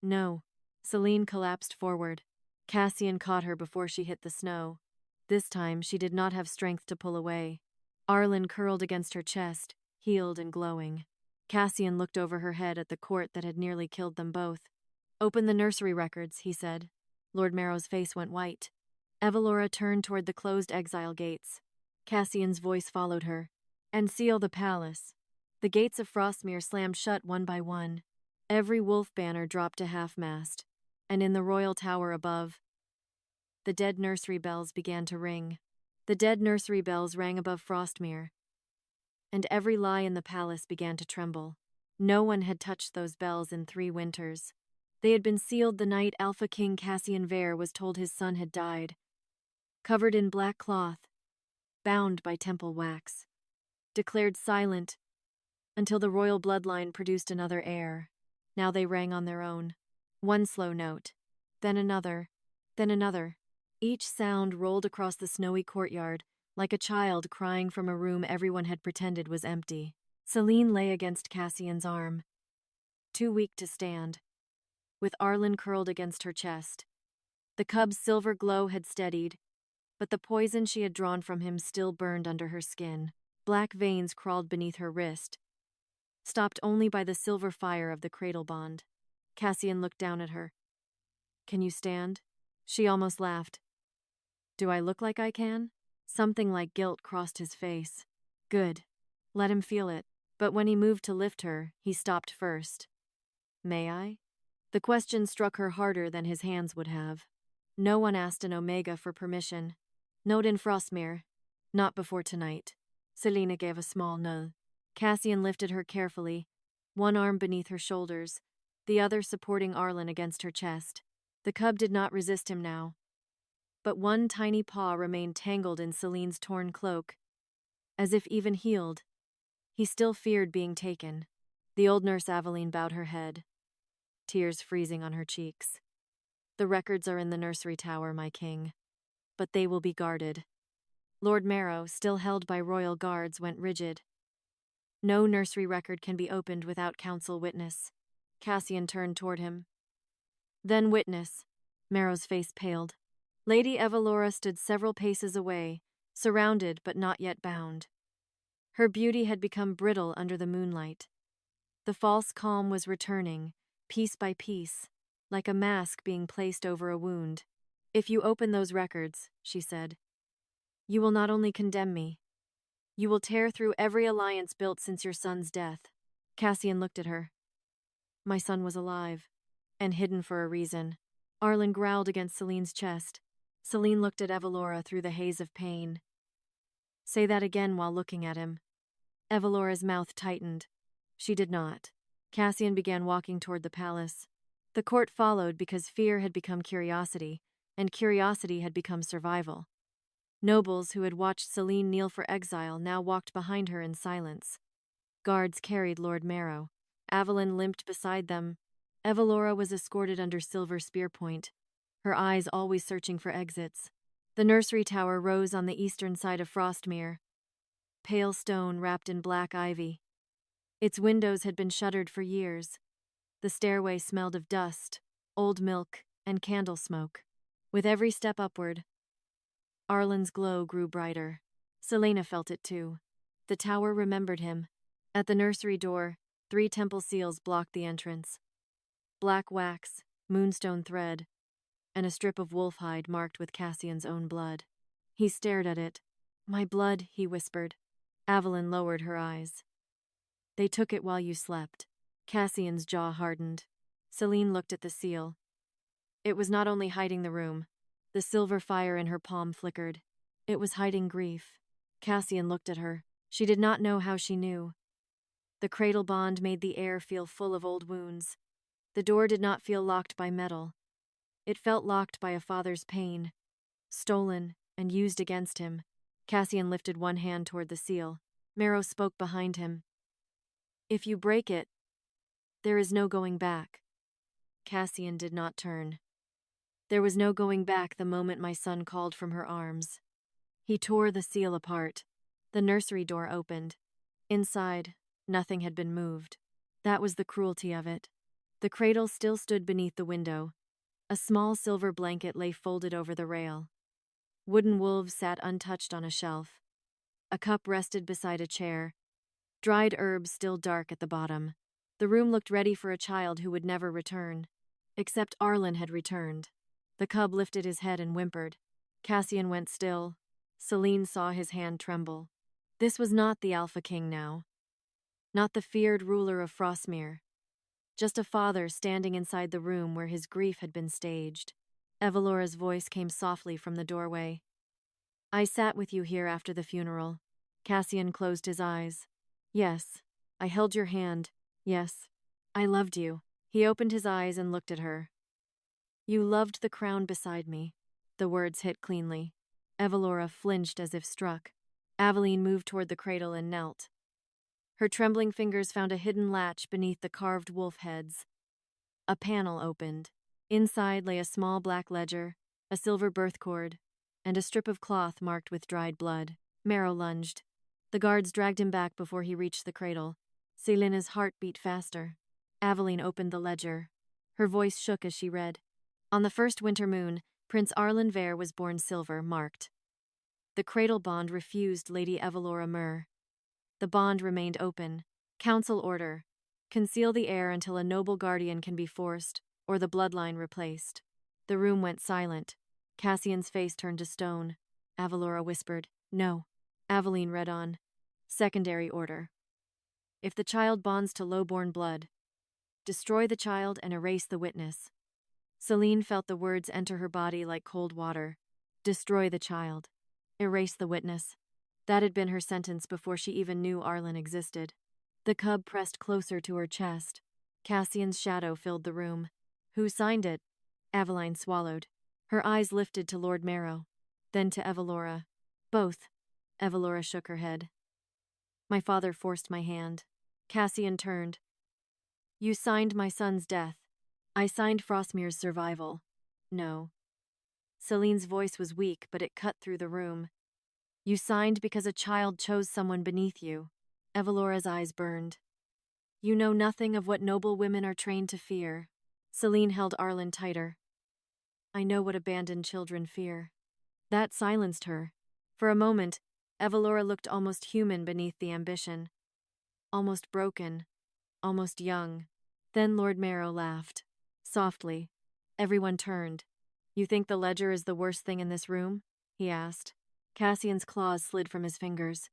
"No." Selene collapsed forward. Cassian caught her before she hit the snow. This time, she did not have strength to pull away. Arlen curled against her chest, healed and glowing. Cassian looked over her head at the court that had nearly killed them both. "Open the nursery records," he said. Lord Marrow's face went white. Evalora turned toward the closed exile gates. Cassian's voice followed her. "And seal the palace." The gates of Frostmere slammed shut one by one. Every wolf banner dropped to half-mast, and in the royal tower above, the dead nursery bells began to ring. The dead nursery bells rang above Frostmere, and every lie in the palace began to tremble. No one had touched those bells in 3 winters. They had been sealed the night Alpha King Cassian was told his son had died. Covered in black cloth, bound by temple wax, declared silent until the royal bloodline produced another heir. Now they rang on their own. One slow note, then another, then another. Each sound rolled across the snowy courtyard, like a child crying from a room everyone had pretended was empty. Selene lay against Cassian's arm, too weak to stand, with Arlen curled against her chest. The cub's silver glow had steadied, but the poison she had drawn from him still burned under her skin. Black veins crawled beneath her wrist, stopped only by the silver fire of the cradle-bond. Cassian looked down at her. "Can you stand?" She almost laughed. "Do I look like I can?" Something like guilt crossed his face. "Good. Let him feel it." But when he moved to lift her, he stopped first. "May I?" The question struck her harder than his hands would have. No one asked an Omega for permission. Not in Frostmere. Not before tonight. Selene gave a small nod. Cassian lifted her carefully, one arm beneath her shoulders, the other supporting Arlen against her chest. The cub did not resist him now, but one tiny paw remained tangled in Selene's torn cloak. As if even healed, he still feared being taken. The old nurse Aveline bowed her head, tears freezing on her cheeks. "The records are in the nursery tower, my king, but they will be guarded." Lord Marrow, still held by royal guards, went rigid. "No nursery record can be opened without council witness." Cassian turned toward him. "Then witness." Marrow's face paled. Lady Evalora stood several paces away, surrounded but not yet bound. Her beauty had become brittle under the moonlight. The false calm was returning, piece by piece, like a mask being placed over a wound. "If you open those records," she said, "you will not only condemn me, you will tear through every alliance built since your son's death." Cassian looked at her. "My son was alive, and hidden for a reason." Arlen growled against Selene's chest. Selene looked at Evalora through the haze of pain. "Say that again while looking at him." Evalora's mouth tightened. She did not. Cassian began walking toward the palace. The court followed because fear had become curiosity, and curiosity had become survival. Nobles who had watched Selene kneel for exile now walked behind her in silence. Guards carried Lord Marrow. Aveline limped beside them. Evalora was escorted under silver spear point, her eyes always searching for exits. The nursery tower rose on the eastern side of Frostmere, pale stone wrapped in black ivy. Its windows had been shuttered for years. The stairway smelled of dust, old milk, and candle smoke. With every step upward, Arlen's glow grew brighter. Selene felt it too. The tower remembered him. At the nursery door, 3 temple seals blocked the entrance. Black wax, moonstone thread, and a strip of wolf hide marked with Cassian's own blood. He stared at it. "My blood," he whispered. Aveline lowered her eyes. "They took it while you slept." Cassian's jaw hardened. Selene looked at the seal. It was not only hiding the room. The silver fire in her palm flickered. It was hiding grief. Cassian looked at her. She did not know how she knew. The cradle bond made the air feel full of old wounds. The door did not feel locked by metal. It felt locked by a father's pain, stolen and used against him. Cassian lifted one hand toward the seal. Marrow spoke behind him. "If you break it, there is no going back." Cassian did not turn. "There was no going back the moment my son called from her arms." He tore the seal apart. The nursery door opened. Inside, nothing had been moved. That was the cruelty of it. The cradle still stood beneath the window, A small silver blanket lay folded over the rail. Wooden wolves sat untouched on a shelf. A cup rested beside a chair, dried herbs still dark at the bottom. The room looked ready for a child who would never return. Except Arlen had returned. The cub lifted his head and whimpered. Cassian went still. Selene saw his hand tremble. This was not the Alpha King now. Not the feared ruler of Frostmere. Just a father standing inside the room where his grief had been staged. Evalora's voice came softly from the doorway. I sat with you here after the funeral. Cassian closed his eyes. Yes, I held your hand. Yes, I loved you. He opened his eyes and looked at her. You loved the crown beside me. The words hit cleanly. Evalora flinched as if struck. Aveline moved toward the cradle and knelt. Her trembling fingers found a hidden latch beneath the carved wolf heads. A panel opened. Inside lay a small black ledger, a silver birth cord, and a strip of cloth marked with dried blood. Marrow lunged. The guards dragged him back before he reached the cradle. Selene's heart beat faster. Aveline opened the ledger. Her voice shook as she read. On the first winter moon, Prince Arlen Vere was born silver, marked. The cradle-bond refused Lady Evalora Myrrh. The bond remained open. Council order. Conceal the heir until a noble guardian can be forced, or the bloodline replaced. The room went silent. Cassian's face turned to stone. Evalora whispered, No. Aveline read on. Secondary order. If the child bonds to low-born blood, destroy the child and erase the witness. Selene felt the words enter her body like cold water. Destroy the child. Erase the witness. That had been her sentence before she even knew Arlen existed. The cub pressed closer to her chest. Cassian's shadow filled the room. Who signed it? Aveline swallowed. Her eyes lifted to Lord Marrow, then to Evalora. Both. Evalora shook her head. My father forced my hand. Cassian turned. You signed my son's death. I signed Frostmere's survival. No. Selene's voice was weak, but it cut through the room. You signed because a child chose someone beneath you. Evalora's eyes burned. You know nothing of what noble women are trained to fear. Selene held Arlen tighter. I know what abandoned children fear. That silenced her. For a moment, Evalora looked almost human beneath the ambition. Almost broken. Almost young. Then Lord Marrow laughed. Softly. Everyone turned. You think the ledger is the worst thing in this room? He asked. Cassian's claws slid from his fingers.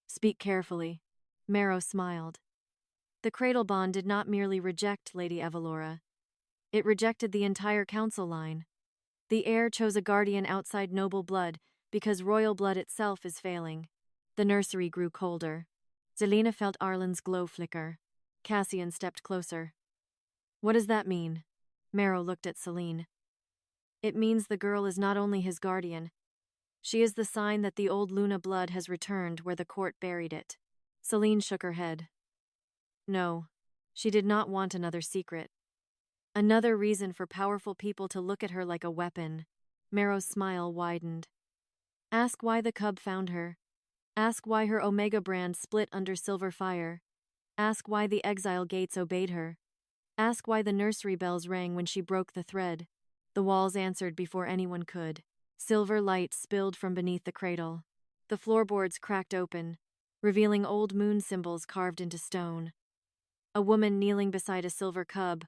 Speak carefully. Marrow smiled. The cradle-bond did not merely reject Lady Evalora. It rejected the entire council line. The heir chose a guardian outside noble blood because royal blood itself is failing. The nursery grew colder. Selene felt Arlen's glow flicker. Cassian stepped closer. What does that mean? Marrow looked at Selene. It means the girl is not only his guardian. She is the sign that the old Luna blood has returned where the court buried it. Selene shook her head. No, she did not want another secret. Another reason for powerful people to look at her like a weapon. Marrow's smile widened. Ask why the cub found her. Ask why her Omega brand split under silver fire. Ask why the exile gates obeyed her. Ask why the nursery bells rang when she broke the thread. The walls answered before anyone could. Silver light spilled from beneath the cradle. The floorboards cracked open, revealing old moon symbols carved into stone. A woman kneeling beside a silver cub.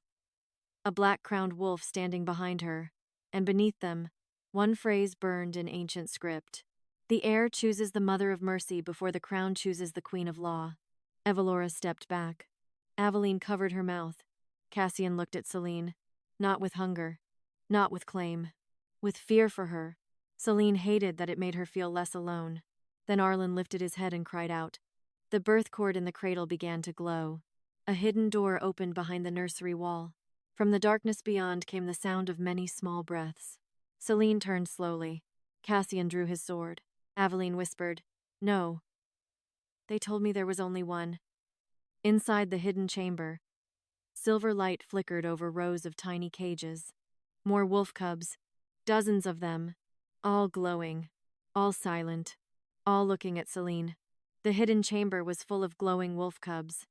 A black-crowned wolf standing behind her. And beneath them, one phrase burned in ancient script. The heir chooses the mother of mercy before the crown chooses the queen of law. Evalora stepped back. Aveline covered her mouth. Cassian looked at Selene. Not with hunger. Not with claim. With fear for her. Selene hated that it made her feel less alone. Then Arlen lifted his head and cried out. The birth cord in the cradle began to glow. A hidden door opened behind the nursery wall. From the darkness beyond came the sound of many small breaths. Selene turned slowly. Cassian drew his sword. Aveline whispered, No. They told me there was only one. Inside the hidden chamber, silver light flickered over rows of tiny cages. More wolf cubs, dozens of them, all glowing, all silent, all looking at Selene. The hidden chamber was full of glowing wolf cubs.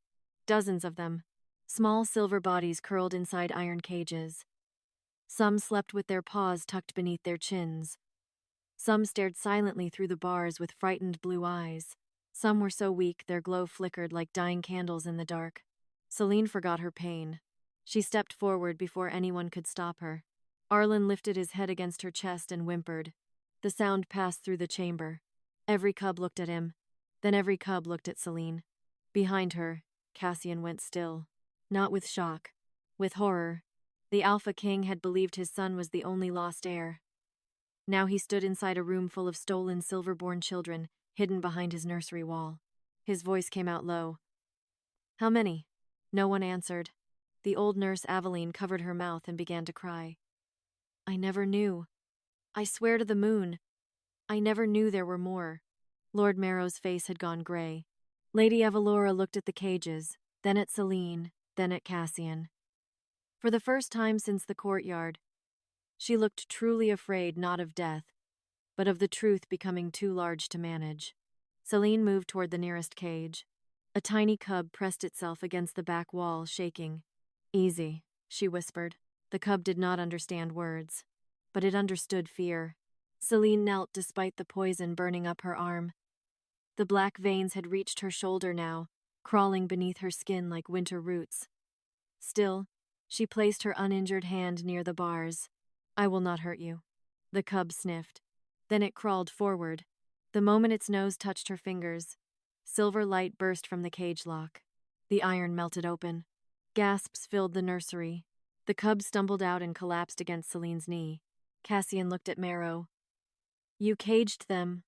Dozens of them, small silver bodies curled inside iron cages. Some slept with their paws tucked beneath their chins. Some stared silently through the bars with frightened blue eyes. Some were so weak their glow flickered like dying candles in the dark. Selene forgot her pain. She stepped forward before anyone could stop her. Arlen lifted his head against her chest and whimpered. The sound passed through the chamber. Every cub looked at him. Then every cub looked at Selene. Behind her, Cassian went still. Not with shock. With horror. The Alpha King had believed his son was the only lost heir. Now he stood inside a room full of stolen silver-born children, hidden behind his nursery wall. His voice came out low. "How many?" No one answered. The old nurse Aveline covered her mouth and began to cry. "I never knew. I swear to the moon. I never knew there were more." Lord Marrow's face had gone gray. Lady Evalora looked at the cages, then at Selene, then at Cassian. For the first time since the courtyard, she looked truly afraid not of death, but of the truth becoming too large to manage. Selene moved toward the nearest cage. A tiny cub pressed itself against the back wall, shaking. "Easy," she whispered. The cub did not understand words, but it understood fear. Selene knelt despite the poison burning up her arm. The black veins had reached her shoulder now, crawling beneath her skin like winter roots. Still, she placed her uninjured hand near the bars. "I will not hurt you." The cub sniffed. Then it crawled forward. The moment its nose touched her fingers, silver light burst from the cage lock. The iron melted open. Gasps filled the nursery. The cub stumbled out and collapsed against Selene's knee. Cassian looked at Marrow. "You caged them.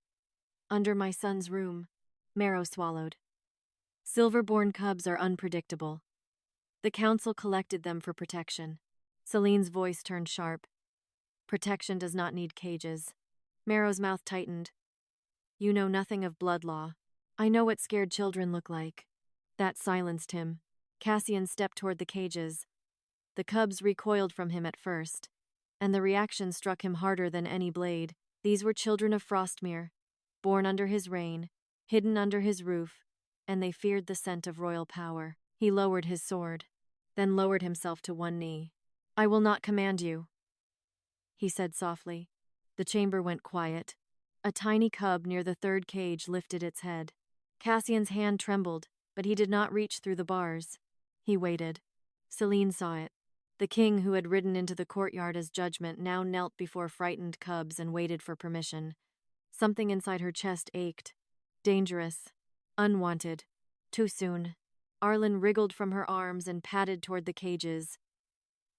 Under my son's room." Marrow swallowed. Silver-born cubs are unpredictable. The council collected them for protection. Selene's voice turned sharp. "Protection does not need cages." Marrow's mouth tightened. "You know nothing of blood law. I know what scared children look like." That silenced him. Cassian stepped toward the cages. The cubs recoiled from him at first, and the reaction struck him harder than any blade. These were children of Frostmere, born under his reign, hidden under his roof, and they feared the scent of royal power. He lowered his sword, then lowered himself to one knee. "I will not command you," he said softly. The chamber went quiet. A tiny cub near the third cage lifted its head. Cassian's hand trembled, but he did not reach through the bars. He waited. Selene saw it. The king who had ridden into the courtyard as judgment now knelt before frightened cubs and waited for permission. Something inside her chest ached. Dangerous. Unwanted. Too soon. Arlen wriggled from her arms and padded toward the cages.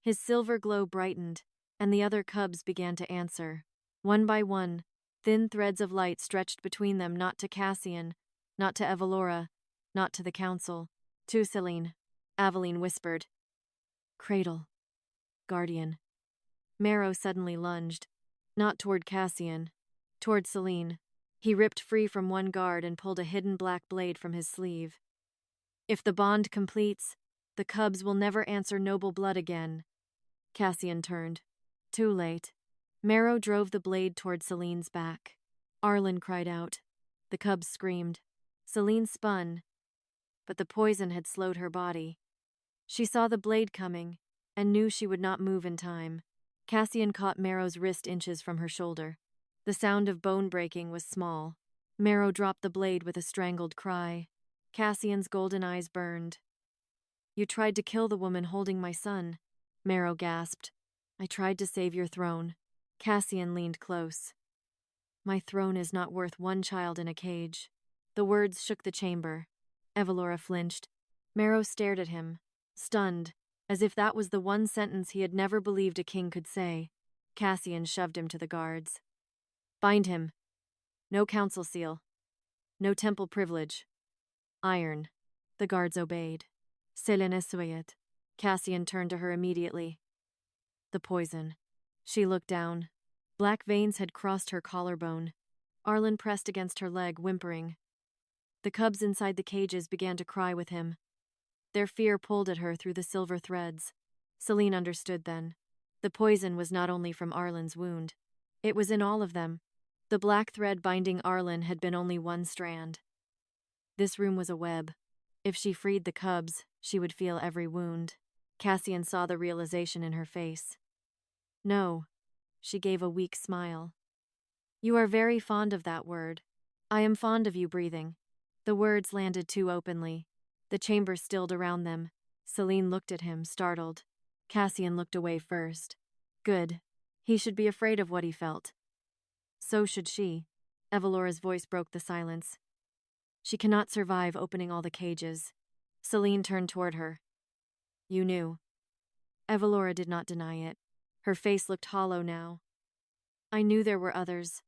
His silver glow brightened, and the other cubs began to answer. One by one, thin threads of light stretched between them, not to Cassian, not to Evalora, not to the council. To Selene. Aveline whispered. "Cradle. Guardian." Marrow suddenly lunged, not toward Cassian, toward Selene. He ripped free from one guard and pulled a hidden black blade from his sleeve. "If the bond completes, the cubs will never answer noble blood again." Cassian turned. Too late. Marrow drove the blade toward Selene's back. Arlen cried out. The cubs screamed. Selene spun, but the poison had slowed her body. She saw the blade coming and knew she would not move in time. Cassian caught Marrow's wrist inches from her shoulder. The sound of bone breaking was small. Marrow dropped the blade with a strangled cry. Cassian's golden eyes burned. "You tried to kill the woman holding my son," Marrow gasped. "I tried to save your throne." Cassian leaned close. "My throne is not worth one child in a cage." The words shook the chamber. Evalora flinched. Marrow stared at him, stunned, as if that was the one sentence he had never believed a king could say. Cassian shoved him to the guards. "Bind him. No council seal. No temple privilege. Iron." The guards obeyed. Selene Ash. Cassian turned to her immediately. "The poison." She looked down. Black veins had crossed her collarbone. Arlen pressed against her leg, whimpering. The cubs inside the cages began to cry with him. Their fear pulled at her through the silver threads. Selene understood then. The poison was not only from Arlen's wound. It was in all of them. The black thread binding Arlen had been only one strand. This room was a web. If she freed the cubs, she would feel every wound. Cassian saw the realization in her face. No. She gave a weak smile. You are very fond of that word. I am fond of you breathing. The words landed too openly. The chamber stilled around them. Selene looked at him, startled. Cassian looked away first. Good. He should be afraid of what he felt. So should she. Evalora's voice broke the silence. She cannot survive opening all the cages. Selene turned toward her. You knew. Evalora did not deny it. Her face looked hollow now. I knew there were others.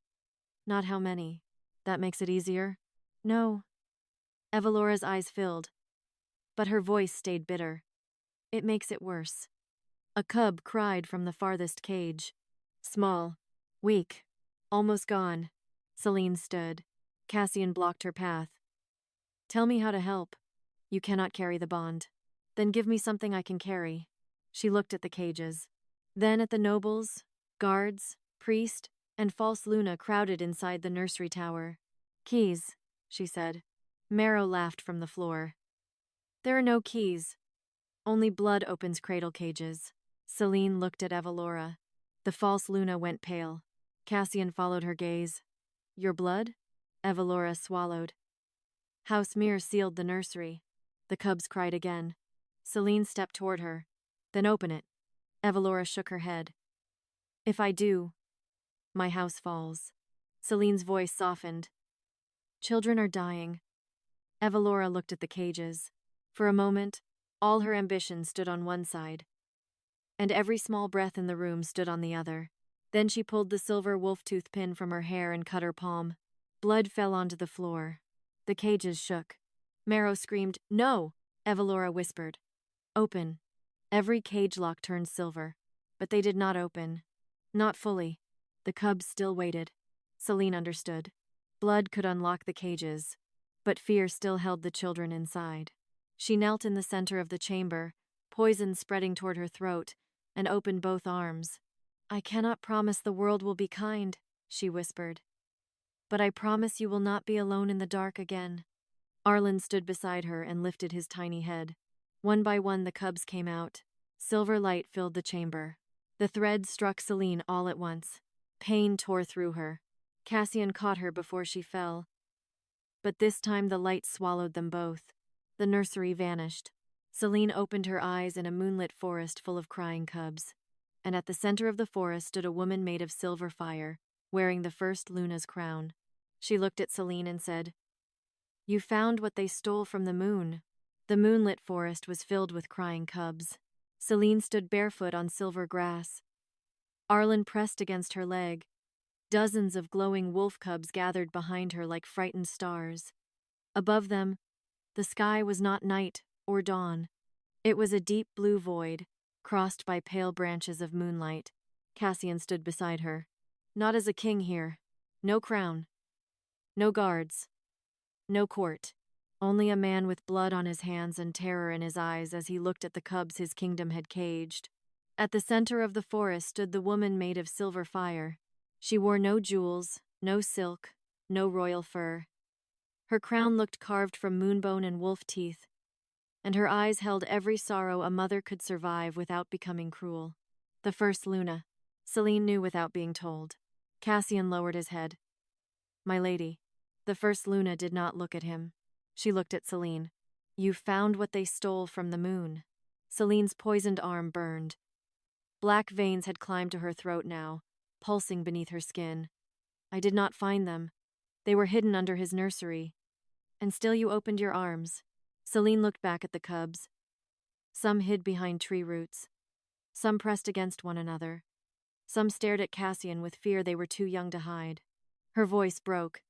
Not how many. That makes it easier? No. Evalora's eyes filled, but her voice stayed bitter. It makes it worse. A cub cried from the farthest cage. Small, weak, almost gone. Selene stood. Cassian blocked her path. Tell me how to help. You cannot carry the bond. Then give me something I can carry. She looked at the cages. Then at the nobles, guards, priest, and false Luna crowded inside the nursery tower. Keys, she said. Marrow laughed from the floor. There are no keys. Only blood opens cradle cages. Selene looked at Evalora. The false Luna went pale. Cassian followed her gaze. Your blood? Evalora swallowed. House Mere sealed the nursery. The cubs cried again. Selene stepped toward her. Then open it. Evalora shook her head. If I do, my house falls. Selene's voice softened. Children are dying. Evalora looked at the cages. For a moment, all her ambition stood on one side, and every small breath in the room stood on the other. Then she pulled the silver wolf-tooth pin from her hair and cut her palm. Blood fell onto the floor. The cages shook. Marrow screamed, No! Evalora whispered. Open. Every cage lock turned silver, but they did not open. Not fully. The cubs still waited. Selene understood. Blood could unlock the cages, but fear still held the children inside. She knelt in the center of the chamber, poison spreading toward her throat, and opened both arms. I cannot promise the world will be kind, she whispered. But I promise you will not be alone in the dark again. Arlen stood beside her and lifted his tiny head. One by one the cubs came out. Silver light filled the chamber. The thread struck Selene all at once. Pain tore through her. Cassian caught her before she fell. But this time the light swallowed them both. The nursery vanished. Selene opened her eyes in a moonlit forest full of crying cubs. And at the center of the forest stood a woman made of silver fire, wearing the first Luna's crown. She looked at Selene and said, You found what they stole from the moon. The moonlit forest was filled with crying cubs. Selene stood barefoot on silver grass. Arlen pressed against her leg. Dozens of glowing wolf cubs gathered behind her like frightened stars. Above them, the sky was not night or dawn. It was a deep blue void, crossed by pale branches of moonlight. Cassian stood beside her. Not as a king here. No crown. No guards. No court. Only a man with blood on his hands and terror in his eyes as he looked at the cubs his kingdom had caged. At the center of the forest stood the woman made of silver fire. She wore no jewels, no silk, no royal fur. Her crown looked carved from moonbone and wolf teeth, and her eyes held every sorrow a mother could survive without becoming cruel. The first Luna. Selene knew without being told. Cassian lowered his head. My lady. The first Luna did not look at him. She looked at Selene. You found what they stole from the moon. Selene's poisoned arm burned. Black veins had climbed to her throat now, pulsing beneath her skin. I did not find them. They were hidden under his nursery. And still you opened your arms. Selene looked back at the cubs. Some hid behind tree roots. Some pressed against one another. Some stared at Cassian with fear they were too young to hide. Her voice broke.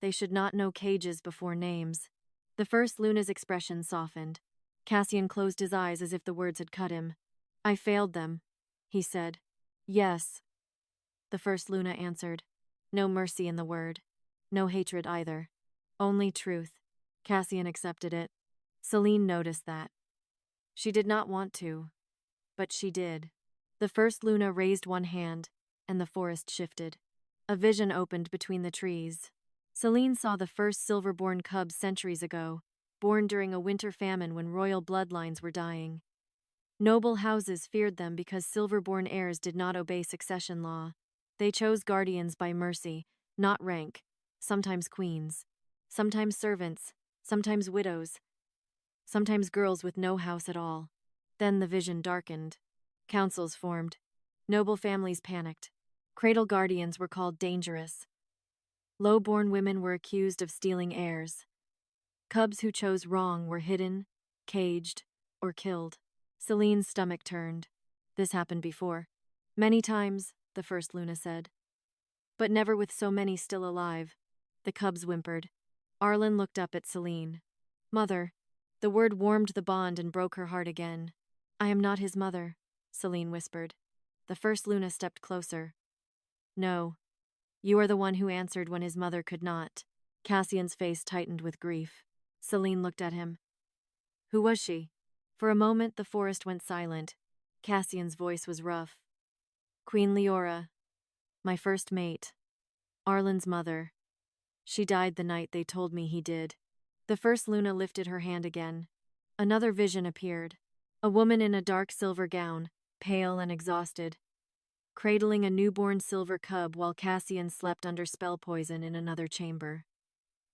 They should not know cages before names. The first Luna's expression softened. Cassian closed his eyes as if the words had cut him. I failed them, he said. Yes. The first Luna answered. No mercy in the word. No hatred either. Only truth. Cassian accepted it. Selene noticed that. She did not want to, but she did. The first Luna raised one hand, and the forest shifted. A vision opened between the trees. Selene saw the first silver-born cubs centuries ago, born during a winter famine when royal bloodlines were dying. Noble houses feared them because silver-born heirs did not obey succession law. They chose guardians by mercy, not rank, sometimes queens, sometimes servants, sometimes widows, sometimes girls with no house at all. Then the vision darkened. Councils formed. Noble families panicked. Cradle guardians were called dangerous. Low-born women were accused of stealing heirs. Cubs who chose wrong were hidden, caged, or killed. Selene's stomach turned. This happened before. Many times, the first Luna said. But never with so many still alive. The cubs whimpered. Arlen looked up at Selene. Mother. The word warmed the bond and broke her heart again. I am not his mother, Selene whispered. The first Luna stepped closer. No. You are the one who answered when his mother could not. Cassian's face tightened with grief. Selene looked at him. Who was she? For a moment the forest went silent. Cassian's voice was rough. Queen Leora. My first mate. Arlen's mother. She died the night they told me he did. The first Luna lifted her hand again. Another vision appeared. A woman in a dark silver gown, pale and exhausted, cradling a newborn silver cub while Cassian slept under spell poison in another chamber.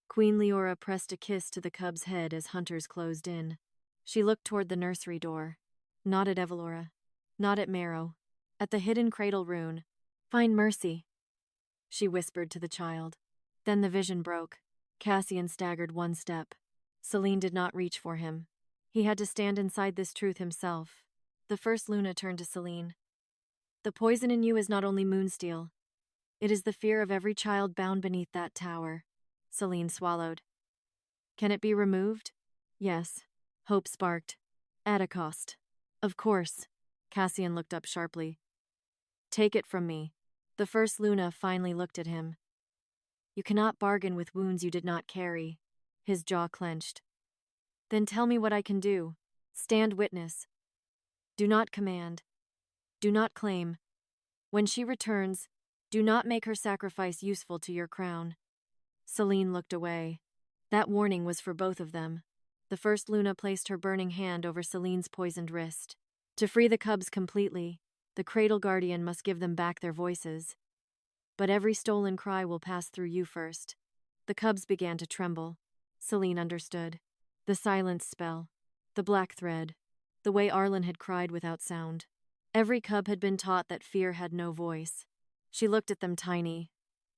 Queen Leora pressed a kiss to the cub's head as hunters closed in. She looked toward the nursery door. Not at Evelora. Not at Marrow. At the hidden cradle rune. Find mercy, she whispered to the child. Then the vision broke. Cassian staggered one step. Selene did not reach for him. He had to stand inside this truth himself. The first Luna turned to Selene. The poison in you is not only moonsteel. It is the fear of every child bound beneath that tower. Selene swallowed. Can it be removed? Yes. Hope sparked. At a cost. Of course. Cassian looked up sharply. Take it from me. The first Luna finally looked at him. You cannot bargain with wounds you did not carry. His jaw clenched. Then tell me what I can do. Stand witness. Do not command. Do not claim. When she returns, do not make her sacrifice useful to your crown. Selene looked away. That warning was for both of them. The first Luna placed her burning hand over Selene's poisoned wrist. To free the cubs completely, the cradle guardian must give them back their voices. But every stolen cry will pass through you first. The cubs began to tremble. Selene understood. The silence spell. The black thread. The way Arlen had cried without sound. Every cub had been taught that fear had no voice. She looked at them tiny,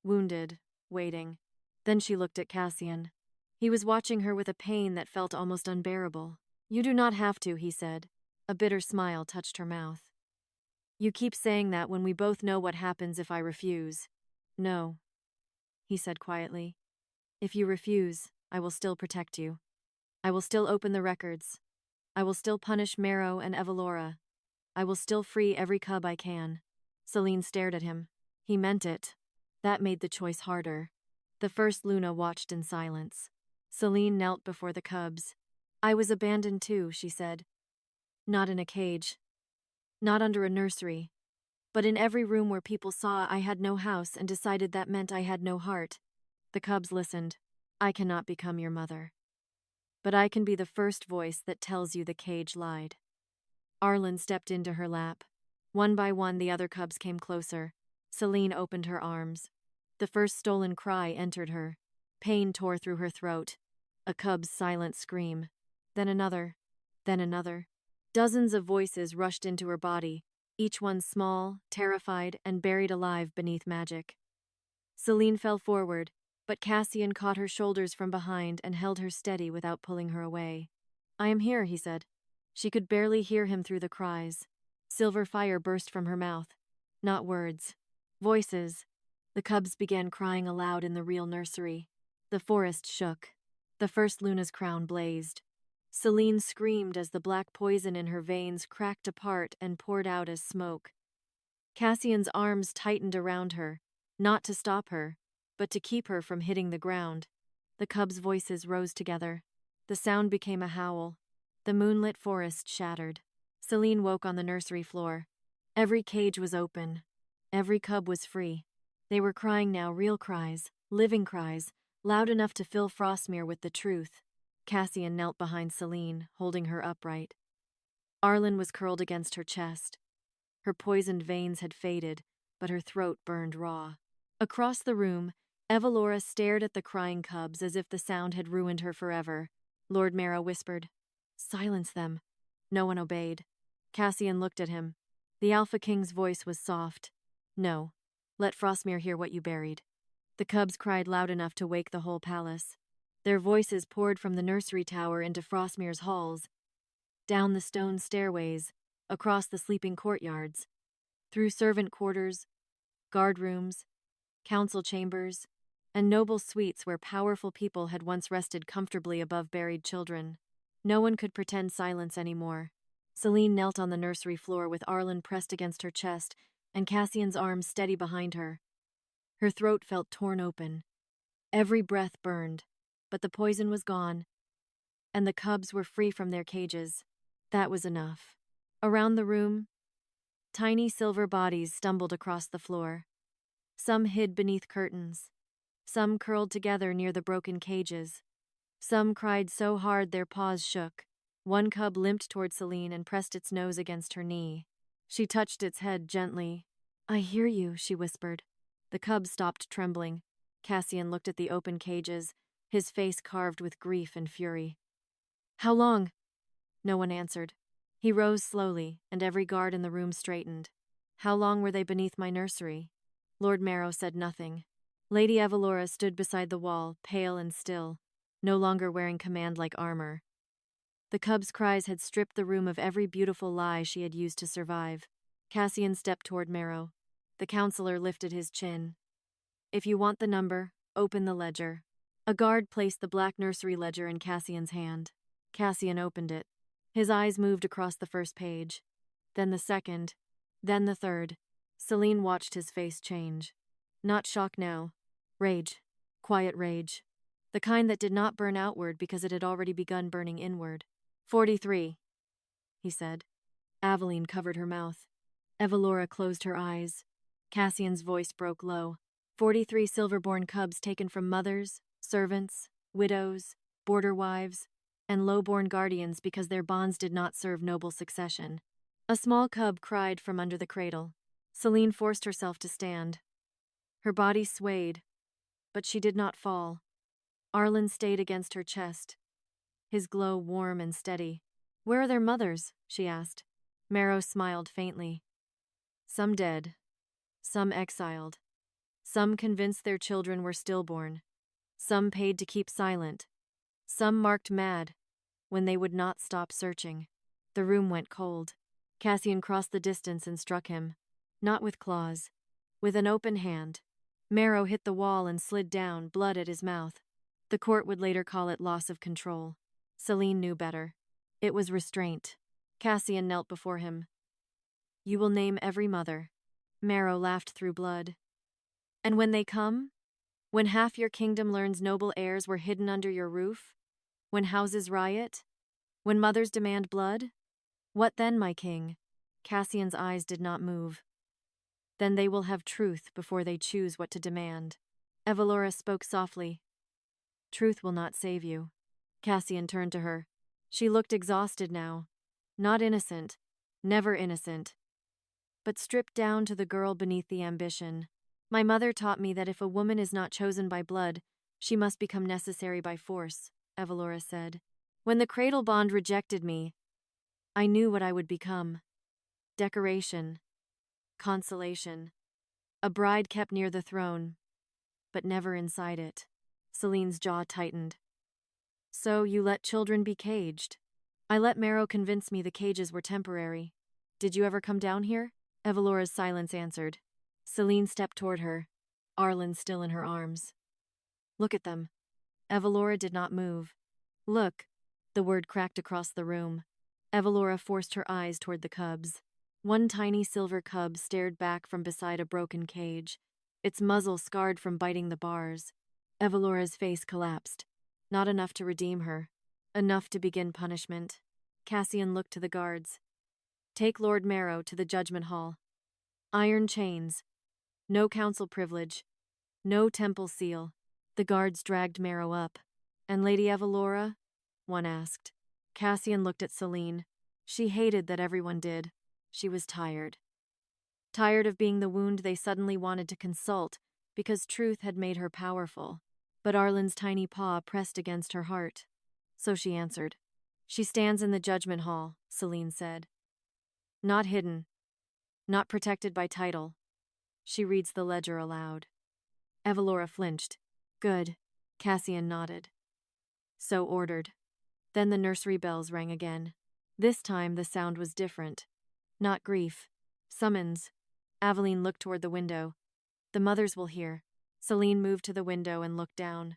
wounded, waiting. Then she looked at Cassian. He was watching her with a pain that felt almost unbearable. You do not have to, he said. A bitter smile touched her mouth. You keep saying that when we both know what happens if I refuse. No, he said quietly. If you refuse, I will still protect you. I will still open the records. I will still punish Marrow and Evelora. I will still free every cub I can. Selene stared at him. He meant it. That made the choice harder. The first Luna watched in silence. Selene knelt before the cubs. I was abandoned too, she said. Not in a cage. Not under a nursery. But in every room where people saw I had no house and decided that meant I had no heart. The cubs listened. I cannot become your mother. But I can be the first voice that tells you the cage lied. Arlen stepped into her lap. One by one, the other cubs came closer. Selene opened her arms. The first stolen cry entered her. Pain tore through her throat. A cub's silent scream. Then another. Then another. Dozens of voices rushed into her body, each one small, terrified, and buried alive beneath magic. Selene fell forward, but Cassian caught her shoulders from behind and held her steady without pulling her away. I am here, he said. She could barely hear him through the cries. Silver fire burst from her mouth. Not words. Voices. The cubs began crying aloud in the real nursery. The forest shook. The first Luna's crown blazed. Selene screamed as the black poison in her veins cracked apart and poured out as smoke. Cassian's arms tightened around her, not to stop her, but to keep her from hitting the ground. The cubs' voices rose together. The sound became a howl. The moonlit forest shattered. Selene woke on the nursery floor. Every cage was open. Every cub was free. They were crying now, real cries, living cries, loud enough to fill Frostmere with the truth. Cassian knelt behind Selene, holding her upright. Arlen was curled against her chest. Her poisoned veins had faded, but her throat burned raw. Across the room, Evalora stared at the crying cubs as if the sound had ruined her forever. Lord Marrow whispered, "Silence them." No one obeyed. Cassian looked at him. The Alpha King's voice was soft. "No. Let Frostmere hear what you buried." The cubs cried loud enough to wake the whole palace. Their voices poured from the nursery tower into Frostmere's halls, down the stone stairways, across the sleeping courtyards, through servant quarters, guard rooms, council chambers, and noble suites where powerful people had once rested comfortably above buried children. No one could pretend silence anymore. Selene knelt on the nursery floor with Arlen pressed against her chest and Cassian's arms steady behind her. Her throat felt torn open. Every breath burned, but the poison was gone, and the cubs were free from their cages. That was enough. Around the room, tiny silver bodies stumbled across the floor. Some hid beneath curtains. Some curled together near the broken cages. Some cried so hard their paws shook. One cub limped toward Selene and pressed its nose against her knee. She touched its head gently. "I hear you," she whispered. The cub stopped trembling. Cassian looked at the open cages, his face carved with grief and fury. "How long?" No one answered. He rose slowly, and every guard in the room straightened. "How long were they beneath my nursery?" Lord Marrow said nothing. Lady Evalora stood beside the wall, pale and still, no longer wearing command-like armor. The cub's cries had stripped the room of every beautiful lie she had used to survive. Cassian stepped toward Marrow. The counselor lifted his chin. "If you want the number, open the ledger." A guard placed the black nursery ledger in Cassian's hand. Cassian opened it. His eyes moved across the first page, then the second, then the third. Selene watched his face change. Not shock now. Rage. Quiet rage. The kind that did not burn outward because it had already begun burning inward. 43, he said. Aveline covered her mouth. Evalora closed her eyes. Cassian's voice broke low. 43 silverborn cubs taken from mothers, servants, widows, border wives, and low-born guardians because their bonds did not serve noble succession. A small cub cried from under the cradle. Selene forced herself to stand. Her body swayed, but she did not fall. Arlen stayed against her chest, his glow warm and steady. "Where are their mothers?" she asked. Marrow smiled faintly. "Some dead, some exiled. Some convinced their children were stillborn. Some paid to keep silent. Some marked mad when they would not stop searching." The room went cold. Cassian crossed the distance and struck him. Not with claws, with an open hand. Marrow hit the wall and slid down, blood at his mouth. The court would later call it loss of control. Selene knew better. It was restraint. Cassian knelt before him. "You will name every mother." Marrow laughed through blood. "And when they come? When half your kingdom learns noble heirs were hidden under your roof? When houses riot? When mothers demand blood? What then, my king?" Cassian's eyes did not move. "Then they will have truth before they choose what to demand." Evalora spoke softly. "Truth will not save you." Cassian turned to her. She looked exhausted now. Not innocent, never innocent, but stripped down to the girl beneath the ambition. "My mother taught me that if a woman is not chosen by blood, she must become necessary by force," Evalora said. "When the cradle-bond rejected me, I knew what I would become. Decoration. Consolation. A bride kept near the throne, but never inside it." Selene's jaw tightened. "So you let children be caged?" "I let Marrow convince me the cages were temporary." "Did you ever come down here?" Evalora's silence answered. Selene stepped toward her, Arlen still in her arms. "Look at them." Evalora did not move. "Look." The word cracked across the room. Evalora forced her eyes toward the cubs. One tiny silver cub stared back from beside a broken cage, its muzzle scarred from biting the bars. Evalora's face collapsed. Not enough to redeem her. Enough to begin punishment. Cassian looked to the guards. "Take Lord Marrow to the judgment hall. Iron chains. No council privilege. No temple seal." The guards dragged Marrow up. "And Lady Evalora?" one asked. Cassian looked at Selene. She hated that everyone did. She was tired. Tired of being the wound they suddenly wanted to consult, because truth had made her powerful. But Arlen's tiny paw pressed against her heart. So she answered. She stands in the judgment hall, Selene said. Not hidden. Not protected by title. She reads the ledger aloud. Evalora flinched. Good. Cassian nodded. So ordered. Then the nursery bells rang again. This time the sound was different. Not grief. Summons. Aveline looked toward the window. The mothers will hear. Selene moved to the window and looked down.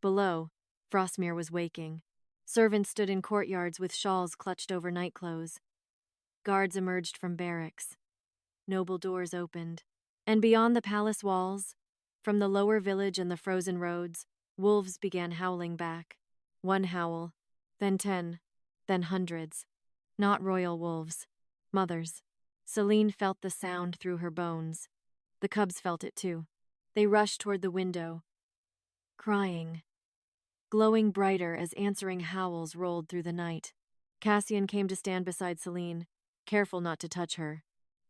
Below, Frostmere was waking. Servants stood in courtyards with shawls clutched over nightclothes. Guards emerged from barracks. Noble doors opened. And beyond the palace walls, from the lower village and the frozen roads, wolves began howling back. One howl, then 10, then hundreds. Not royal wolves. Mothers. Selene felt the sound through her bones. The cubs felt it too. They rushed toward the window, crying, glowing brighter as answering howls rolled through the night. Cassian came to stand beside Selene, careful not to touch her.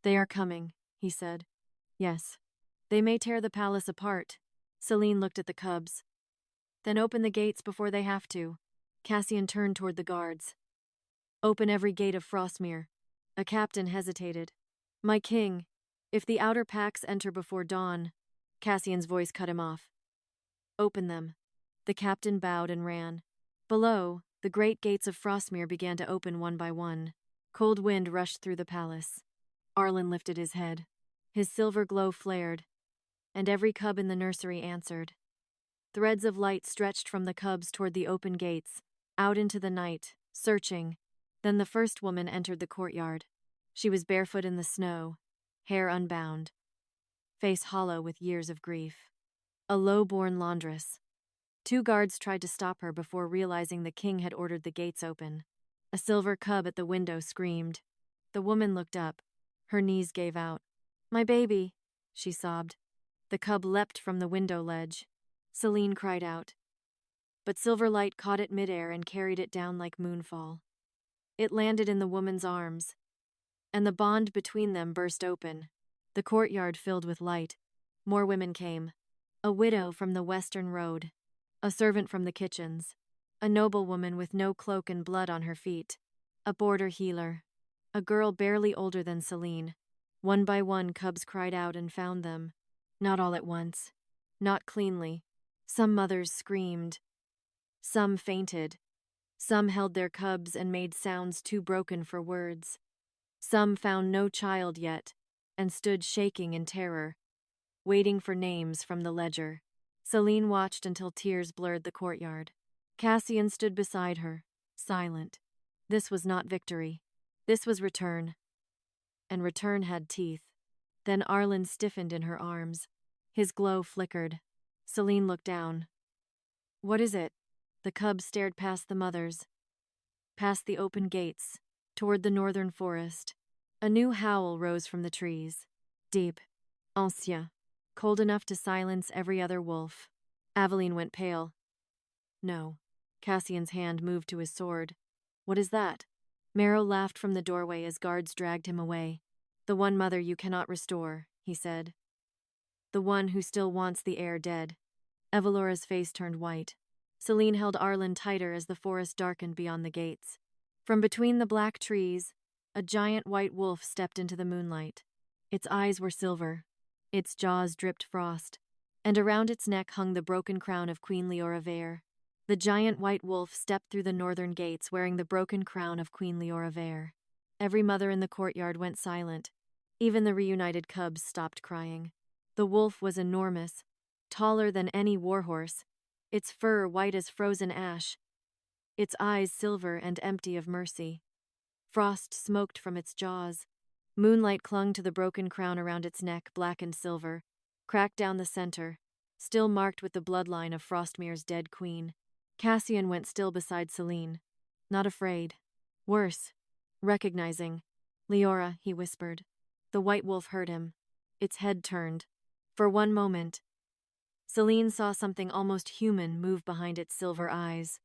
They are coming, he said. Yes. They may tear the palace apart. Selene looked at the cubs. Then open the gates before they have to. Cassian turned toward the guards. Open every gate of Frostmere. A captain hesitated. My king, if the outer packs enter before dawn. Cassian's voice cut him off. Open them. The captain bowed and ran. Below, the great gates of Frostmere began to open one by one. Cold wind rushed through the palace. Arlen lifted his head. His silver glow flared, and every cub in the nursery answered. Threads of light stretched from the cubs toward the open gates, out into the night, searching. Then the first woman entered the courtyard. She was barefoot in the snow, hair unbound, face hollow with years of grief. A low-born laundress. 2 guards tried to stop her before realizing the king had ordered the gates open. A silver cub at the window screamed. The woman looked up. Her knees gave out. My baby, she sobbed. The cub leapt from the window ledge. Selene cried out. But silver light caught it midair and carried it down like moonfall. It landed in the woman's arms, and the bond between them burst open. The courtyard filled with light. More women came. A widow from the western road, a servant from the kitchens, a noblewoman with no cloak and blood on her feet, a border healer, a girl barely older than Selene. One by one, cubs cried out and found them. Not all at once. Not cleanly. Some mothers screamed. Some fainted. Some held their cubs and made sounds too broken for words. Some found no child yet and stood shaking in terror, waiting for names from the ledger. Selene watched until tears blurred the courtyard. Cassian stood beside her, silent. This was not victory. This was return. And return had teeth. Then Arlen stiffened in her arms. His glow flickered. Selene looked down. What is it? The cubs stared past the mothers, past the open gates, toward the northern forest. A new howl rose from the trees. Deep, ancien, cold enough to silence every other wolf. Aveline went pale. No. Cassian's hand moved to his sword. What is that? Marrow laughed from the doorway as guards dragged him away. The one mother you cannot restore, he said. The one who still wants the heir dead. Evalora's face turned white. Selene held Arlen tighter as the forest darkened beyond the gates. From between the black trees, a giant white wolf stepped into the moonlight. Its eyes were silver. Its jaws dripped frost. And around its neck hung the broken crown of Queen Leora Vare. The giant white wolf stepped through the northern gates wearing the broken crown of Queen Leora Vare. Every mother in the courtyard went silent. Even the reunited cubs stopped crying. The wolf was enormous, taller than any warhorse, its fur white as frozen ash, its eyes silver and empty of mercy. Frost smoked from its jaws. Moonlight clung to the broken crown around its neck, black and silver, cracked down the center, still marked with the bloodline of Frostmere's dead queen. Cassian went still beside Selene, not afraid. Worse, recognizing. Leora, he whispered. The white wolf heard him. Its head turned. For one moment, Selene saw something almost human move behind its silver eyes.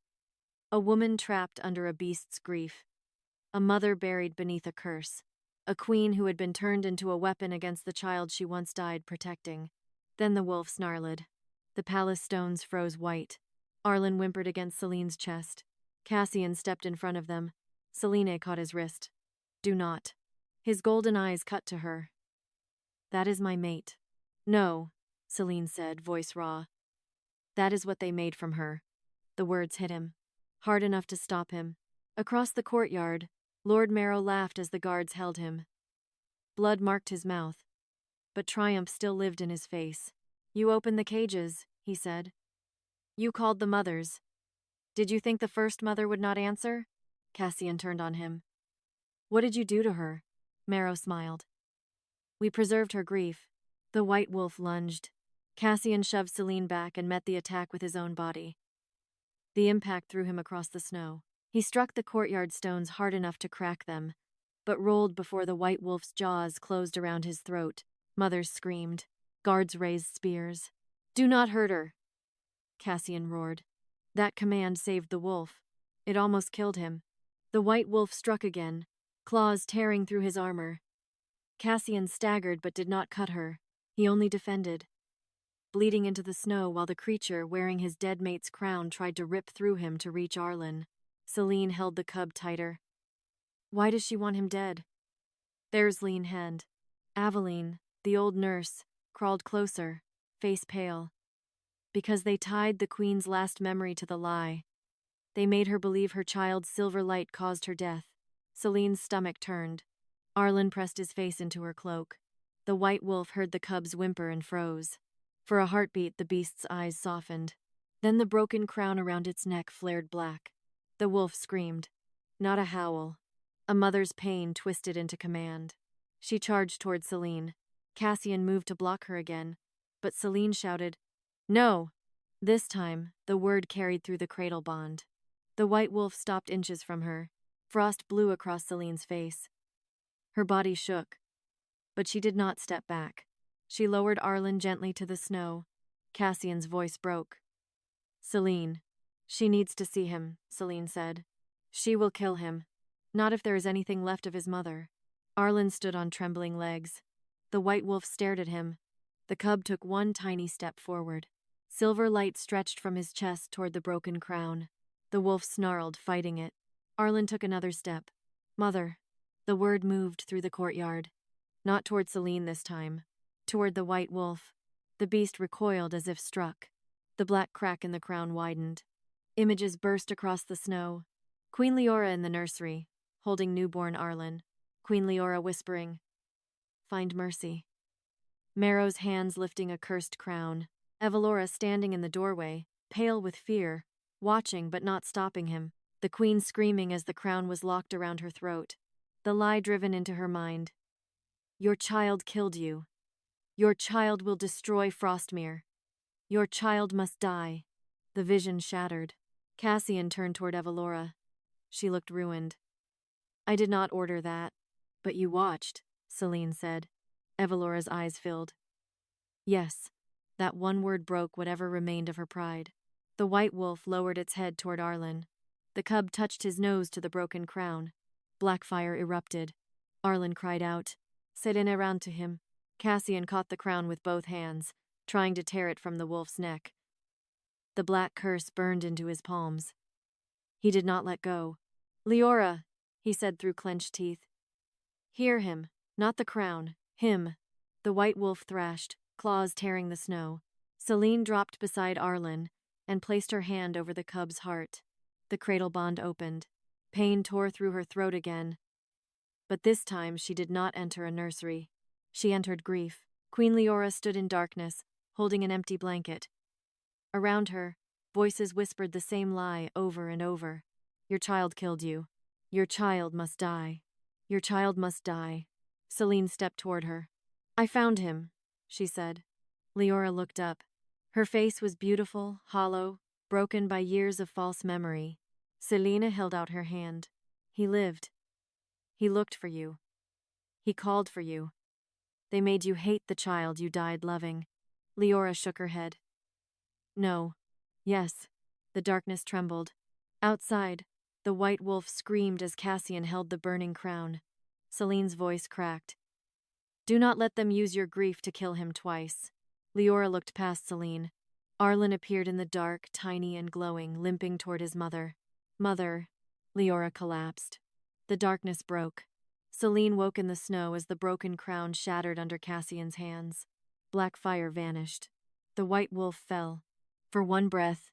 A woman trapped under a beast's grief. a mother buried beneath a curse, a queen who had been turned into a weapon against the child she once died protecting. Then the wolf snarled. The palace stones froze white. Arlen whimpered against Selene's chest. Cassian stepped in front of them. Selene caught his wrist. Do not. His golden eyes cut to her. That is my mate. No, Selene said, voice raw. That is what they made from her. The words hit him, hard enough to stop him. Across the courtyard, Lord Marrow laughed as the guards held him. Blood marked his mouth, but triumph still lived in his face. You opened the cages, he said. You called the mothers. Did you think the first mother would not answer? Cassian turned on him. What did you do to her? Marrow smiled. We preserved her grief. The white wolf lunged. Cassian shoved Selene back and met the attack with his own body. The impact threw him across the snow. He struck the courtyard stones hard enough to crack them, but rolled before the white wolf's jaws closed around his throat. Mothers screamed. Guards raised spears. Do not hurt her, Cassian roared. That command saved the wolf. It almost killed him. The white wolf struck again, claws tearing through his armor. Cassian staggered but did not cut her. He only defended, bleeding into the snow while the creature wearing his dead mate's crown tried to rip through him to reach Arlen. Selene held the cub tighter. Why does she want him dead? There's lean hand. Aveline, the old nurse, crawled closer, face pale. Because they tied the queen's last memory to the lie. They made her believe her child's silver light caused her death. Selene's stomach turned. Arlen pressed his face into her cloak. The white wolf heard the cub's whimper and froze. For a heartbeat, the beast's eyes softened. Then the broken crown around its neck flared black. The wolf screamed. Not a howl. A mother's pain twisted into command. She charged toward Selene. Cassian moved to block her again, but Selene shouted, No! This time, the word carried through the cradle-bond. The white wolf stopped inches from her. Frost blew across Selene's face. Her body shook, but she did not step back. She lowered Arlen gently to the snow. Cassian's voice broke. Selene. She needs to see him, Selene said. She will kill him. Not if there is anything left of his mother. Arlen stood on trembling legs. The white wolf stared at him. The cub took one tiny step forward. Silver light stretched from his chest toward the broken crown. The wolf snarled, fighting it. Arlen took another step. Mother. The word moved through the courtyard. Not toward Selene this time. Toward the white wolf. The beast recoiled as if struck. The black crack in the crown widened. Images burst across the snow. Queen Leora in the nursery, holding newborn Arlen. Queen Leora whispering, Find mercy. Marrow's hands lifting a cursed crown. Evalora standing in the doorway, pale with fear, watching but not stopping him. The queen screaming as the crown was locked around her throat. The lie driven into her mind. Your child killed you. Your child will destroy Frostmere. Your child must die. The vision shattered. Cassian turned toward Evalora. She looked ruined. I did not order that. But you watched, Selene said. Evalora's eyes filled. Yes. That one word broke whatever remained of her pride. The white wolf lowered its head toward Arlen. The cub touched his nose to the broken crown. Black fire erupted. Arlen cried out. Selene ran to him. Cassian caught the crown with both hands, trying to tear it from the wolf's neck. The black curse burned into his palms. He did not let go. Leora, he said through clenched teeth. Hear him, not the crown, him. The white wolf thrashed, claws tearing the snow. Selene dropped beside Arlen and placed her hand over the cub's heart. The cradle-bond opened. Pain tore through her throat again. But this time she did not enter a nursery. She entered grief. Queen Leora stood in darkness, holding an empty blanket. Around her, voices whispered the same lie over and over. Your child killed you. Your child must die. Your child must die. Selene stepped toward her. I found him, she said. Leora looked up. Her face was beautiful, hollow, broken by years of false memory. Selene held out her hand. He lived. He looked for you. He called for you. They made you hate the child you died loving. Leora shook her head. No. Yes. The darkness trembled. Outside, The white wolf screamed as Cassian held the burning crown. Selene's voice cracked. Do not let them use your grief to kill him twice. Leora looked past Selene. Arlen appeared in the dark, tiny and glowing, limping toward his mother. Mother. Leora collapsed. The darkness broke. Selene woke in the snow as the broken crown shattered under Cassian's hands. Black fire vanished. The white wolf fell. For one breath,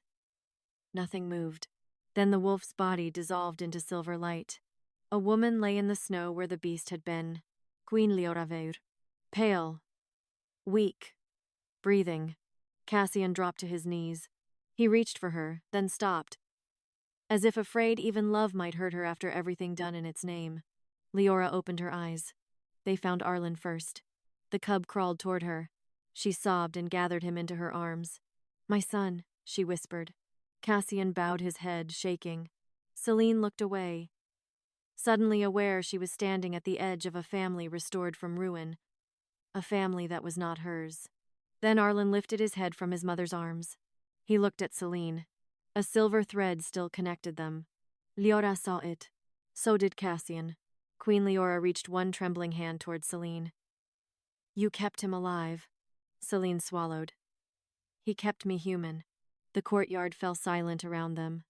nothing moved. Then the wolf's body dissolved into silver light. A woman lay in the snow where the beast had been. Queen Leoraveir. Pale. Weak. Breathing. Cassian dropped to his knees. He reached for her, then stopped. As if afraid even love might hurt her after everything done in its name. Leora opened her eyes. They found Arlen first. The cub crawled toward her. She sobbed and gathered him into her arms. My son, she whispered. Cassian bowed his head, shaking. Selene looked away. Suddenly aware she was standing at the edge of a family restored from ruin. A family that was not hers. Then Arlen lifted his head from his mother's arms. He looked at Selene. A silver thread still connected them. Leora saw it. So did Cassian. Queen Leora reached one trembling hand toward Selene. You kept him alive. Selene swallowed. He kept me human. The courtyard fell silent around them.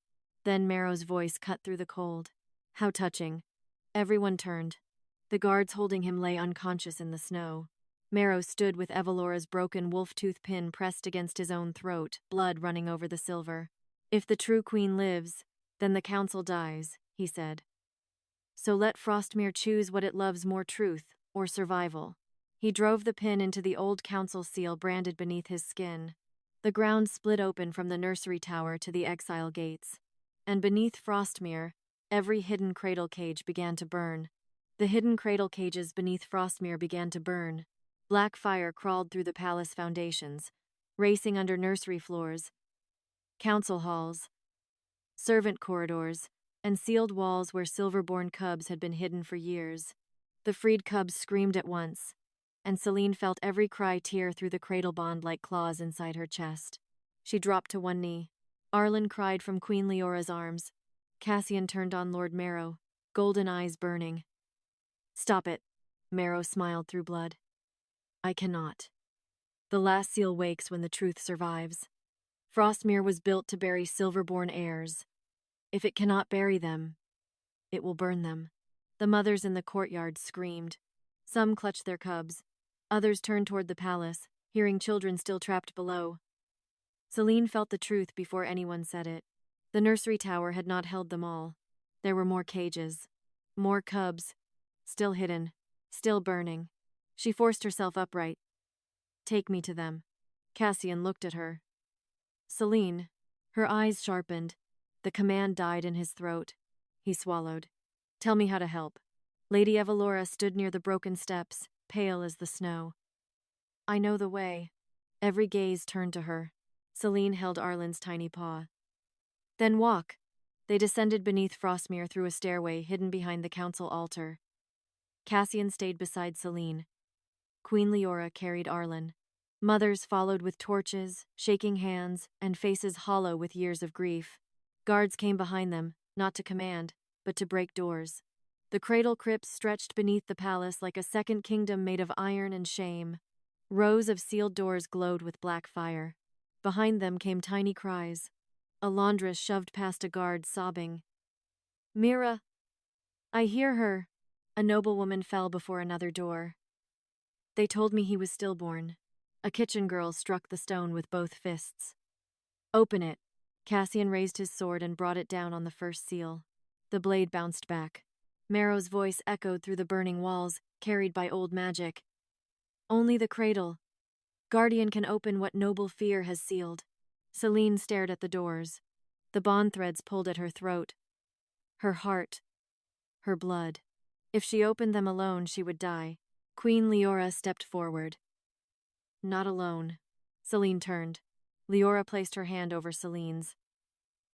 Then Merrow's voice cut through the cold. How touching. Everyone turned. The guards holding him lay unconscious in the snow. Merrow stood with Evalora's broken wolf-tooth pin pressed against his own throat, blood running over the silver. If the true queen lives, then the council dies, he said. So let Frostmere choose what it loves more, truth or survival. He drove the pin into the old council seal branded beneath his skin. The ground split open from the nursery tower to the exile gates. And beneath Frostmere, every hidden cradle cage began to burn. The hidden cradle cages beneath Frostmere began to burn. Black fire crawled through the palace foundations, racing under nursery floors, council halls, servant corridors, and sealed walls where silver-born cubs had been hidden for years. The freed cubs screamed at once, and Selene felt every cry tear through the cradle-bond like claws inside her chest. She dropped to one knee. Arlen cried from Queen Leora's arms. Cassian turned on Lord Merrow, golden eyes burning. Stop it. Merrow smiled through blood. I cannot. The last seal wakes when the truth survives. Frostmere was built to bury silver-born heirs. If it cannot bury them, it will burn them. The mothers in the courtyard screamed. Some clutched their cubs. Others turned toward the palace, hearing children still trapped below. Selene felt the truth before anyone said it. The nursery tower had not held them all. There were more cages. More cubs. Still hidden. Still burning. She forced herself upright. Take me to them. Cassian looked at her. Selene. Her eyes sharpened. The command died in his throat. He swallowed. Tell me how to help. Lady Evalora stood near the broken steps, pale as the snow. I know the way. Every gaze turned to her. Selene held Arlen's tiny paw. Then walk. They descended beneath Frostmere through a stairway hidden behind the council altar. Cassian stayed beside Selene. Queen Leora carried Arlen. Mothers followed with torches, shaking hands, and faces hollow with years of grief. Guards came behind them, not to command, but to break doors. The cradle crypts stretched beneath the palace like a second kingdom made of iron and shame. Rows of sealed doors glowed with black fire. Behind them came tiny cries. A laundress shoved past a guard, sobbing. Mira! I hear her! A noblewoman fell before another door. They told me he was stillborn. A kitchen girl struck the stone with both fists. Open it. Cassian raised his sword and brought it down on the first seal. The blade bounced back. Merrow's voice echoed through the burning walls, carried by old magic. Only the cradle. Guardian can open what noble fear has sealed. Selene stared at the doors. The bond threads pulled at her throat. Her heart. Her blood. If she opened them alone, she would die. Queen Leora stepped forward. Not alone. Selene turned. Leora placed her hand over Selene's.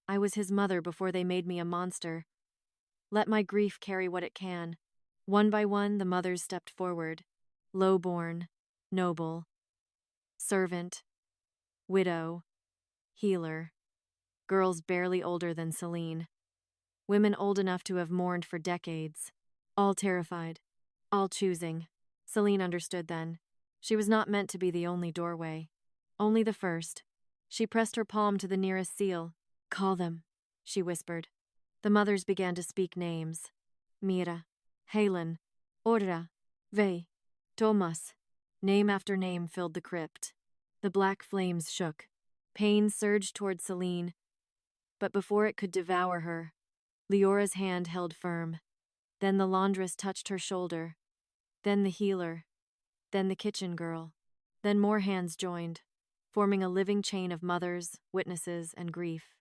I was his mother before they made me a monster. Let my grief carry what it can. One by one, the mothers stepped forward. Low-born, noble, servant, widow, healer, girls barely older than Selene. women old enough to have mourned for decades. All terrified. All choosing. Selene understood then. She was not meant to be the only doorway. Only the first. She pressed her palm to the nearest seal. "Call them," she whispered. The mothers began to speak names. Mira, Helen, Orra, Vey, Thomas. Name after name filled the crypt. The black flames shook. Pain surged toward Selene, but before it could devour her, Leora's hand held firm. Then the laundress touched her shoulder. Then the healer. Then the kitchen girl. Then more hands joined, forming a living chain of mothers, witnesses, and grief.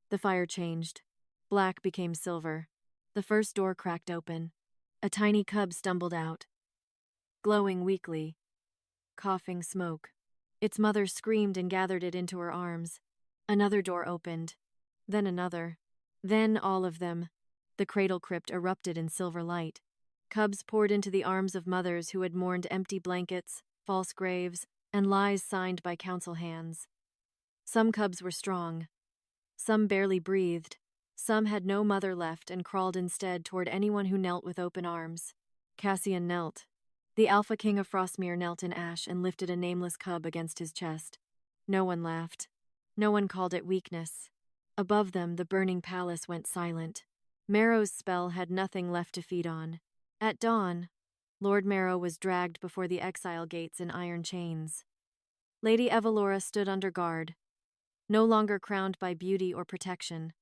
The fire changed. Black became silver. The first door cracked open. A tiny cub stumbled out, glowing weakly, coughing smoke. Its mother screamed and gathered it into her arms. Another door opened. Then another. Then all of them. The cradle crypt erupted in silver light. Cubs poured into the arms of mothers who had mourned empty blankets, false graves, and lies signed by council hands. Some cubs were strong. Some barely breathed. Some had no mother left and crawled instead toward anyone who knelt with open arms. Cassian knelt. The Alpha King of Frostmere knelt in ash and lifted a nameless cub against his chest. No one laughed. No one called it weakness. Above them, the burning palace went silent. Marrow's spell had nothing left to feed on. At dawn, Lord Marrow was dragged before the exile gates in iron chains. Lady Evalora stood under guard, no longer crowned by beauty or protection,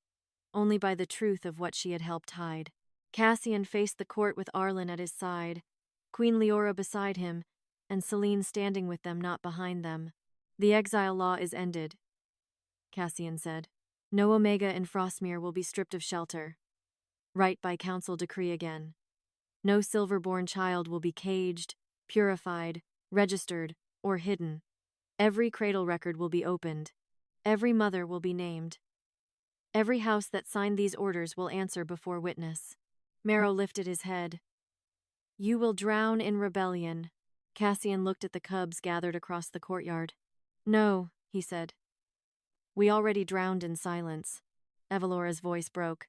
only by the truth of what she had helped hide. Cassian faced the court with Arlen at his side, Queen Leora beside him, and Selene standing with them, not behind them. "The exile law is ended," Cassian said. "No Omega in Frostmere will be stripped of shelter. Right by council decree again. No silver-born child will be caged, purified, registered, or hidden. Every cradle record will be opened. Every mother will be named. Every house that signed these orders will answer before witness." Marrow lifted his head. "You will drown in rebellion." Cassian looked at the cubs gathered across the courtyard. "No," he said. "We already drowned in silence." Evalora's voice broke.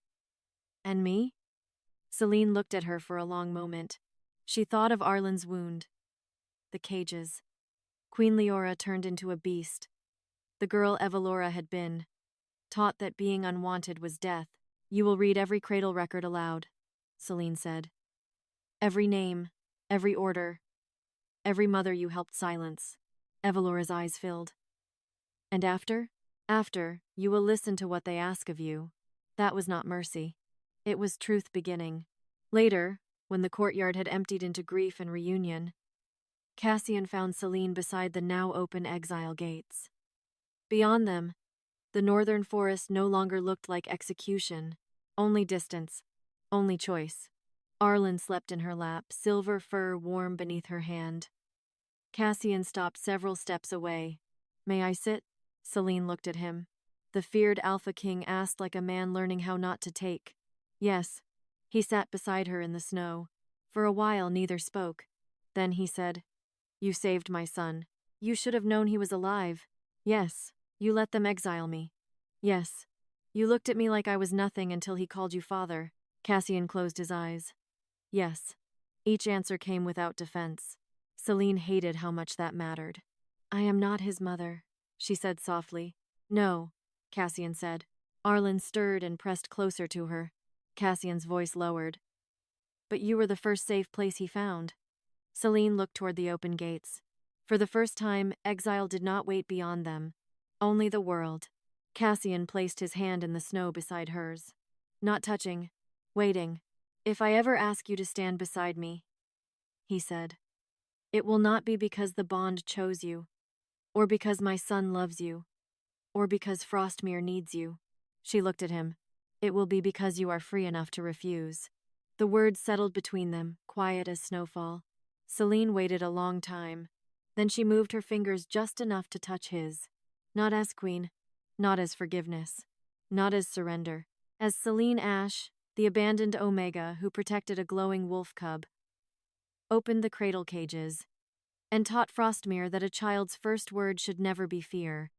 "And me?" Selene looked at her for a long moment. She thought of Arlen's wound. The cages. Queen Leora turned into a beast. The girl Evalora had been, taught that being unwanted was death. "You will read every cradle record aloud," Selene said. "Every name, every order, every mother you helped silence." Evalora's eyes filled. "And after? After, you will listen to what they ask of you." That was not mercy. It was truth beginning. Later, when the courtyard had emptied into grief and reunion, Cassian found Selene beside the now open exile gates. Beyond them, the northern forest no longer looked like execution. Only distance. Only choice. Arlen slept in her lap, silver fur warm beneath her hand. Cassian stopped several steps away. "May I sit?" Selene looked at him. The feared Alpha King asked like a man learning how not to take. "Yes." He sat beside her in the snow. For a while neither spoke. Then he said, "You saved my son. You should have known he was alive." "Yes." "You let them exile me." "Yes." "You looked at me like I was nothing until he called you father." Cassian closed his eyes. "Yes." Each answer came without defense. Selene hated how much that mattered. "I am not his mother," she said softly. "No," Cassian said. Arlen stirred and pressed closer to her. Cassian's voice lowered. "But you were the first safe place he found." Selene looked toward the open gates. For the first time, exile did not wait beyond them. Only the world. Cassian placed his hand in the snow beside hers. "Not touching. Waiting. If I ever ask you to stand beside me," he said, "it will not be because the bond chose you, or because my son loves you, or because Frostmere needs you." She looked at him. "It will be because you are free enough to refuse." The words settled between them, quiet as snowfall. Selene waited a long time. Then she moved her fingers just enough to touch his. Not as queen, not as forgiveness, not as surrender. As Selene Ash, the abandoned Omega who protected a glowing wolf cub, opened the cradle cages, and taught Frostmere that a child's first word should never be fear.